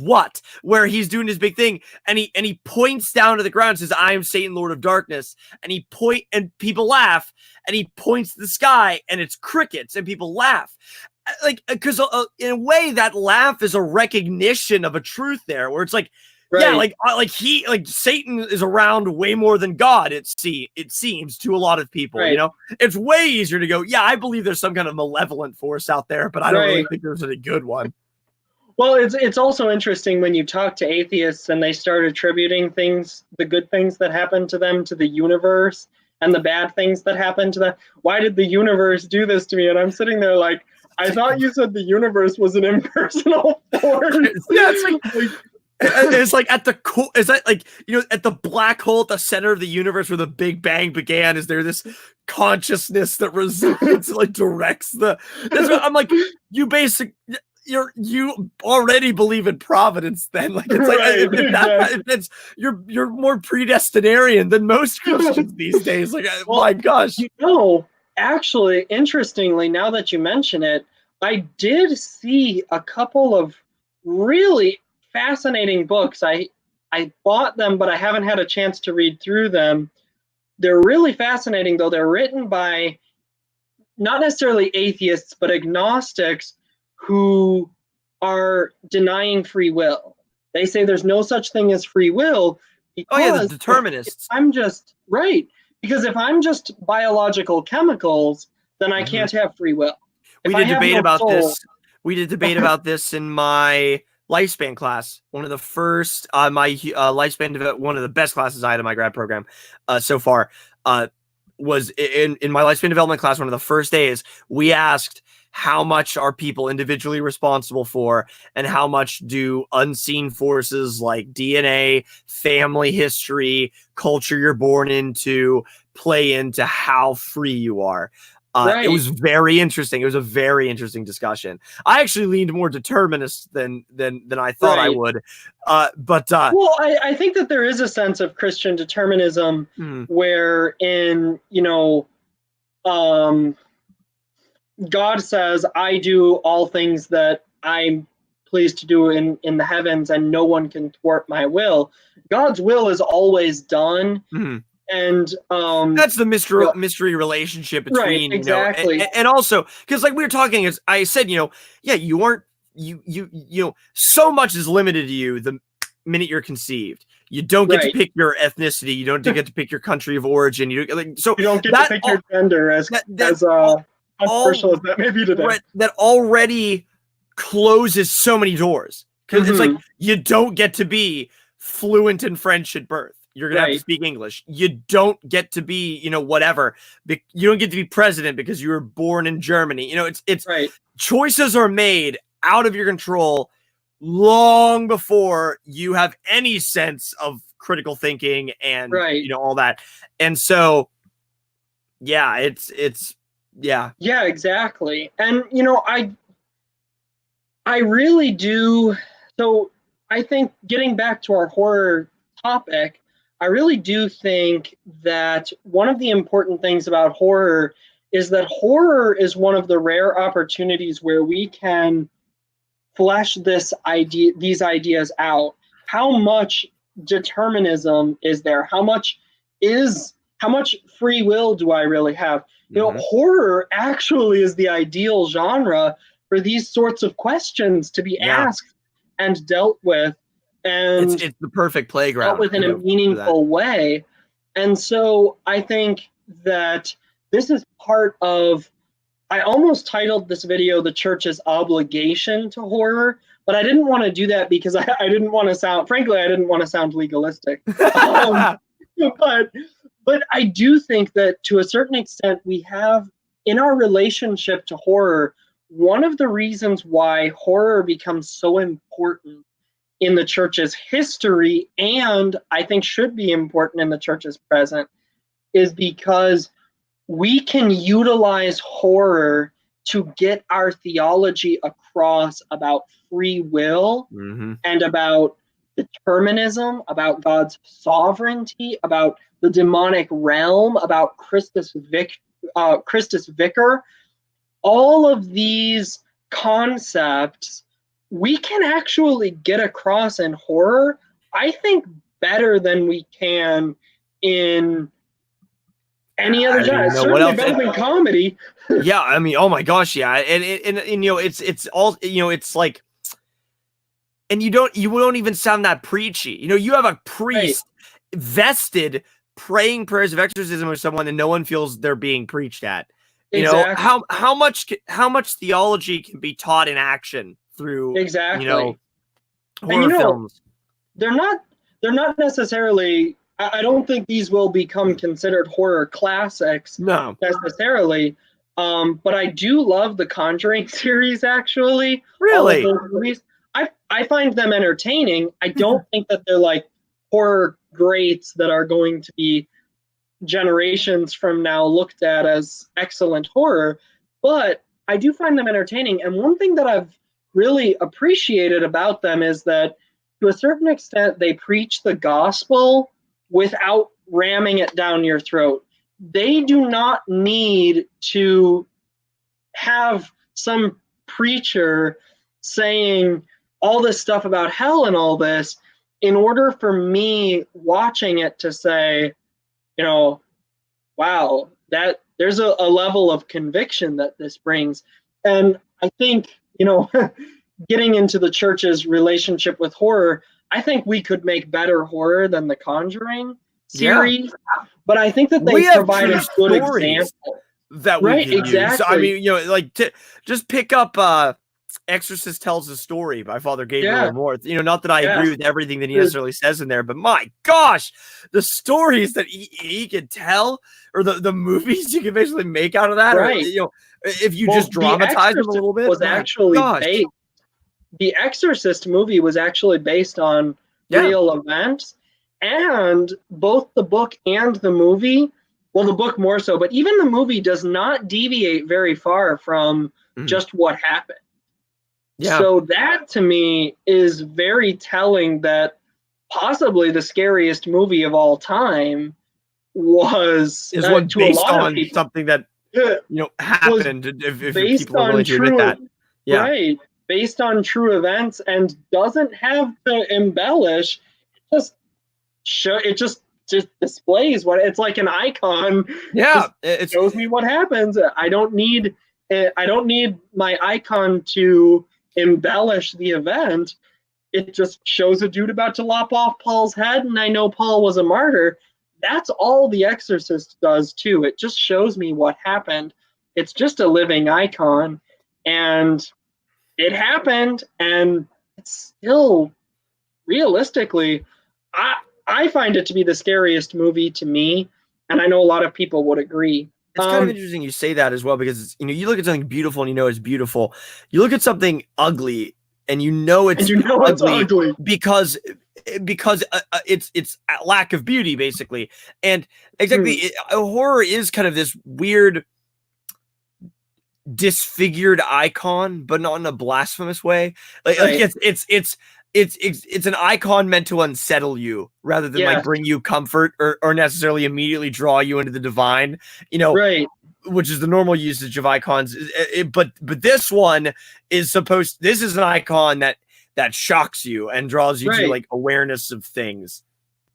[SPEAKER 2] where he's doing his big thing and he points down to the ground and says, I am Satan, Lord of Darkness, and people laugh, and he points to the sky and it's crickets and people laugh. Like because in a way that laugh is a recognition of a truth there, where it's like Satan is around way more than God. It seems to a lot of people, it's way easier to go, I believe there's some kind of malevolent force out there, but I don't really think there's any good one.
[SPEAKER 1] Well, it's also interesting when you talk to atheists and they start attributing the good things that happen to them, to the universe, and the bad things that happen to them. Why did the universe do this to me? And I'm sitting there like, I thought you said the universe was an impersonal force.
[SPEAKER 2] It's like at the core, is that like, at the black hole at the center of the universe where the Big Bang began, is there this consciousness that resides, like directs that's what I'm like, you already believe in providence then. Like it's like you're more predestinarian than most Christians these days. Like my gosh.
[SPEAKER 1] Actually, interestingly, now that you mention it, I did see a couple of really fascinating books. I bought them, but I haven't had a chance to read through them. They're really fascinating, though. They're written by not necessarily atheists, but agnostics who are denying free will. They say there's no such thing as free will because
[SPEAKER 2] the determinists.
[SPEAKER 1] Because if I'm just biological chemicals, then I can't have free will.
[SPEAKER 2] We did debate about this in my lifespan class. One of the first, my lifespan, one of the best classes I had in my grad program so far was in my lifespan development class. One of the first days, we asked, how much are people individually responsible for, and how much do unseen forces like DNA, family history, culture you're born into play into how free you are? It was very interesting. It was a very interesting discussion. I actually leaned more determinist than I thought I would.
[SPEAKER 1] Well, I think that there is a sense of Christian determinism where God says, I do all things that I'm pleased to do in the heavens, and no one can thwart my will. God's will is always done.
[SPEAKER 2] Mhm.
[SPEAKER 1] And
[SPEAKER 2] That's the
[SPEAKER 1] you know,
[SPEAKER 2] mystery relationship
[SPEAKER 1] right,
[SPEAKER 2] between,
[SPEAKER 1] exactly.
[SPEAKER 2] and also because like we were talking, as I said, yeah, you aren't so much is limited to you the minute you're conceived. You don't get to
[SPEAKER 1] Right.
[SPEAKER 2] pick your ethnicity. You don't get to pick your country of origin. So
[SPEAKER 1] You don't get to
[SPEAKER 2] that
[SPEAKER 1] pick your gender, as
[SPEAKER 2] that
[SPEAKER 1] controversial as that may be today.
[SPEAKER 2] that already closes so many doors, because it's like
[SPEAKER 1] Mhm.
[SPEAKER 2] you don't get to be fluent in French at birth. You're gonna have to
[SPEAKER 1] Right.
[SPEAKER 2] speak English. You don't get to be, whatever. You don't get to be president because you were born in Germany. It's
[SPEAKER 1] Right.
[SPEAKER 2] choices are made out of your control long before you have any sense of critical thinking and
[SPEAKER 1] Right.
[SPEAKER 2] all that. And so, yeah, it's yeah.
[SPEAKER 1] Yeah, exactly. And I really do. So I think, getting back to our horror topic, I really do think that one of the important things about horror is that horror is one of the rare opportunities where we can flesh these ideas out. How much determinism is there? How much free will do I really have?
[SPEAKER 2] Mhm.
[SPEAKER 1] Horror actually is the ideal genre for these sorts of questions to be
[SPEAKER 2] Yeah.
[SPEAKER 1] asked and dealt with,
[SPEAKER 2] It's
[SPEAKER 1] and
[SPEAKER 2] it's the perfect
[SPEAKER 1] dealt
[SPEAKER 2] playground,
[SPEAKER 1] with in a
[SPEAKER 2] for that.
[SPEAKER 1] meaningful way. And so I think that this is part of, I almost titled this video "The Church's Obligation to Horror," but I didn't want to do that because I didn't want to sound, frankly, I didn't want to sound legalistic. Um, but I do think that to a certain extent we have, in our relationship to horror, one of the reasons why horror becomes so important in the church's history, and I think should be important in the church's present, is because we can utilize horror to get our theology across about free will
[SPEAKER 2] Mhm.
[SPEAKER 1] and about determinism, about God's sovereignty, about the demonic realm, about Christus Vicar. All of these concepts we can actually get across in horror, I think, better than we can in any
[SPEAKER 2] I
[SPEAKER 1] other
[SPEAKER 2] don't
[SPEAKER 1] genre.
[SPEAKER 2] even know what
[SPEAKER 1] Certainly
[SPEAKER 2] else.
[SPEAKER 1] better than comedy.
[SPEAKER 2] Yeah, I mean, oh my gosh, yeah, and it's all, it's like, and you won't even sound that preachy. You have a
[SPEAKER 1] Right.
[SPEAKER 2] priest vested praying prayers of exorcism with someone, and no one feels they're being preached at.
[SPEAKER 1] Exactly.
[SPEAKER 2] How much theology can be taught in action through
[SPEAKER 1] Exactly. And
[SPEAKER 2] horror films.
[SPEAKER 1] they're not necessarily, I don't think these will become considered horror classics
[SPEAKER 2] No,
[SPEAKER 1] necessarily. But I do love the Conjuring series, actually. All of
[SPEAKER 2] really.
[SPEAKER 1] those movies. I find them entertaining. I don't think that they're like horror greats that are going to be generations from now looked at as excellent horror, but I do find them entertaining. And one thing that I've really appreciated about them is that, to a certain extent, they preach the gospel without ramming it down your throat. They do not need to have some preacher saying all this stuff about hell and all this in order for me watching it to say, wow, that there's a level of conviction that this brings. And I think, getting into the church's relationship with horror, I think we could make better horror than the Conjuring
[SPEAKER 2] Yeah,
[SPEAKER 1] series, but I think that
[SPEAKER 2] we
[SPEAKER 1] they
[SPEAKER 2] have
[SPEAKER 1] provide
[SPEAKER 2] true
[SPEAKER 1] a good
[SPEAKER 2] stories
[SPEAKER 1] example.
[SPEAKER 2] that we
[SPEAKER 1] Right,
[SPEAKER 2] can use. I
[SPEAKER 1] exactly.
[SPEAKER 2] mean, like just pick up Exorcist Tells a Story by Father Gabriel
[SPEAKER 1] Yeah,
[SPEAKER 2] Amorth. Not that I agree
[SPEAKER 1] yes.
[SPEAKER 2] with everything that he necessarily says in there, but my gosh, the stories that he could tell, or the movies you can basically make out of that, or
[SPEAKER 1] Right.
[SPEAKER 2] if you
[SPEAKER 1] Well,
[SPEAKER 2] just dramatize them a little bit, my gosh.
[SPEAKER 1] The Exorcist movie was actually based on
[SPEAKER 2] Yeah.
[SPEAKER 1] real events, and both the book and the movie, well, the book more so, but even the movie does not deviate very far from
[SPEAKER 2] Mhm.
[SPEAKER 1] just what happened.
[SPEAKER 2] Yeah.
[SPEAKER 1] So that, to me, is very telling that possibly the scariest movie of all time was,
[SPEAKER 2] Is one
[SPEAKER 1] to a
[SPEAKER 2] based
[SPEAKER 1] lot of
[SPEAKER 2] on
[SPEAKER 1] people,
[SPEAKER 2] something that happened, if
[SPEAKER 1] based
[SPEAKER 2] people are willing
[SPEAKER 1] on
[SPEAKER 2] to admit that. Yeah.
[SPEAKER 1] right, based on true events, and doesn't have to embellish. It just displays what it's like. An icon
[SPEAKER 2] Yeah,
[SPEAKER 1] just shows me what happens. I don't need my icon to embellish the event. It just shows a dude about to lop off Paul's head, and I know Paul was a martyr. That's all The Exorcist does too. It just shows me what happened. It's just a living icon, and it happened, and it's still, realistically, I find it to be the scariest movie to me, and I know a lot of people would agree.
[SPEAKER 2] It's kind of interesting you say that as well, because you look at something beautiful and you know it's beautiful. You look at something ugly and you know it's ugly because it's a lack of beauty, basically. And exactly, horror is kind of this weird disfigured icon, but not in a blasphemous way. Like it's an icon meant to unsettle you rather than like bring you comfort or necessarily immediately draw you into the divine,
[SPEAKER 1] right,
[SPEAKER 2] which is the normal usage of icons. But this one is this is an icon that shocks you and draws you to like awareness of things.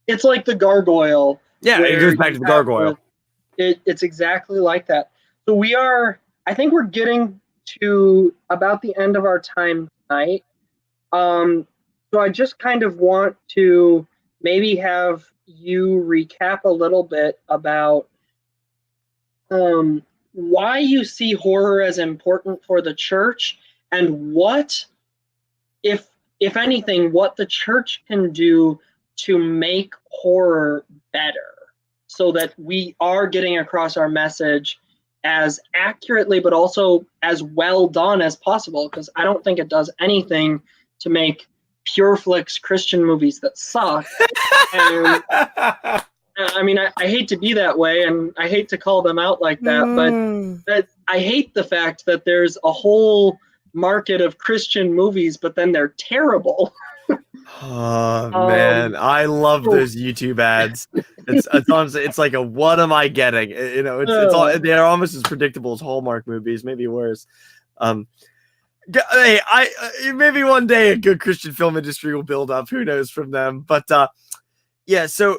[SPEAKER 1] It's like the gargoyle.
[SPEAKER 2] Yeah, it goes back to the gargoyle.
[SPEAKER 1] It's exactly like that. So I think we're getting to about the end of our time tonight. So I just kind of want to maybe have you recap a little bit about why you see horror as important for the church, and what, if anything, what the church can do to make horror better so that we are getting across our message as accurately but also as well done as possible, because I don't think it does anything to make pure flicks Christian movies that suck. And I mean, I hate to be that way, and I hate to call them out like that, but I hate the fact that there's a whole market of Christian movies, but then they're terrible.
[SPEAKER 2] Oh man, I love those YouTube ads. It's like a what am I getting? They're almost as predictable as Hallmark movies, maybe worse. Hey, maybe one day a good Christian film industry will build up. Who knows from them? But yeah. So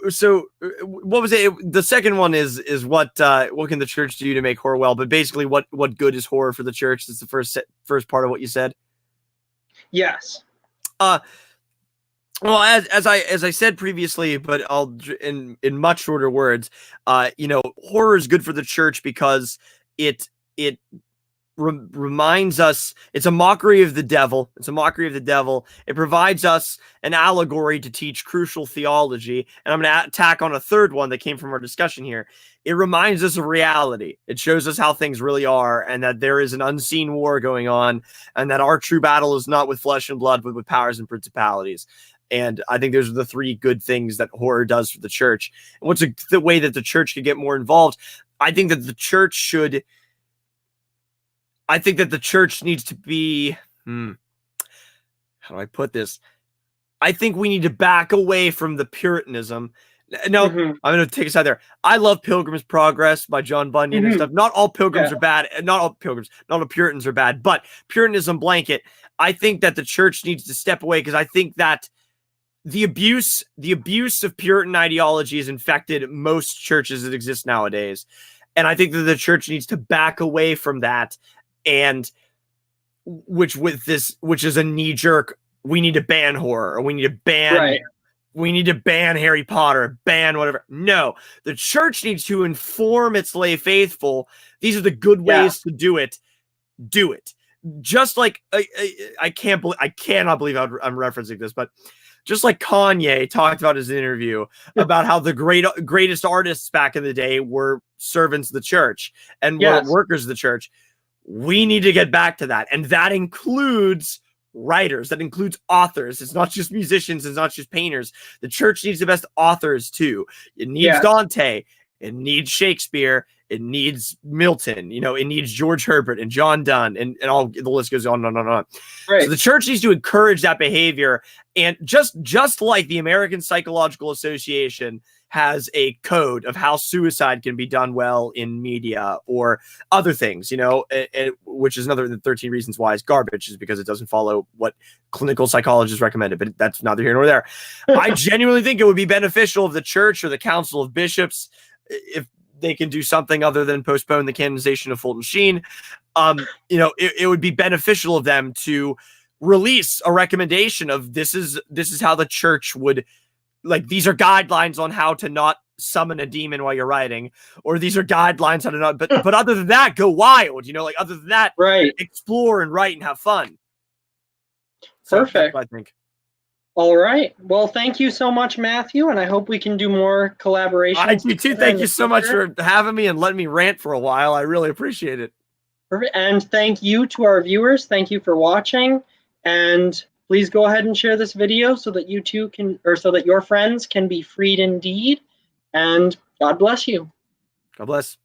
[SPEAKER 2] what was it? The second one is what can the church do to make horror well? But basically, what good is horror for the church? That's the first part of what you said.
[SPEAKER 1] Yes.
[SPEAKER 2] Well, as I said previously, but I'll in much shorter words. Horror is good for the church because it reminds us, it's a mockery of the devil. It provides us an allegory to teach crucial theology. And I'm going to tack on a third one that came from our discussion here. It reminds us of reality. It shows us how things really are, and that there is an unseen war going on, and that our true battle is not with flesh and blood, but with powers and principalities. And I think those are the three good things that horror does for the church. And what's the way that the church could get more involved? I think that the church needs to be, how do I put this? I think we need to back away from the Puritanism. No, I'm going to take a side there. I love Pilgrim's Progress by John Bunyan and stuff. Not all pilgrims are bad. Not all Puritans are bad, but Puritanism blanket. I think that the church needs to step away, because I think that the abuse of Puritan ideology has infected most churches that exist nowadays. And I think that the church needs to back away from that. And which is a knee jerk, we need to ban horror, or we need to ban Harry Potter, ban whatever. No, the church needs to inform its lay faithful. These are the good ways to do it. Do it. Just like I cannot believe I'm referencing this, but just like Kanye talked about his interview about how the greatest artists back in the day were servants of the church and were workers of the church. We need to get back to that. And that includes writers. That includes authors. It's not just musicians. It's not just painters. The church needs the best authors too. It needs Dante. It needs Shakespeare. It needs Milton. It needs George Herbert and John Donne, and all the list goes on and on and on. Right. So the church needs to encourage that behavior. And just like the American Psychological Association has a code of how suicide can be done well in media or other things, you know, which is another than 13 Reasons Why is garbage, is because it doesn't follow what clinical psychologists recommended, but that's neither here nor there. I genuinely think it would be beneficial if the church or the council of bishops, if they can do something other than postpone the canonization of Fulton Sheen, you know, it would be beneficial of them to release a recommendation of this is how the church would, like, these are guidelines on how to not summon a demon while you're writing, or these are guidelines how to not, but other than that, go wild, you know, like, other than that,
[SPEAKER 1] Right.
[SPEAKER 2] explore and write and have fun. So
[SPEAKER 1] Perfect.
[SPEAKER 2] that's what I think.
[SPEAKER 1] All right. Well, thank you so much, Matthew, and I hope we can do more collaborations.
[SPEAKER 2] I do too. Thank you so much for having me and letting me rant for a while. I really appreciate it.
[SPEAKER 1] Perfect. And thank you to our viewers. Thank you for watching. And please go ahead and share this video so that you too can, or so that your friends can be freed indeed. And God bless you.
[SPEAKER 2] God bless.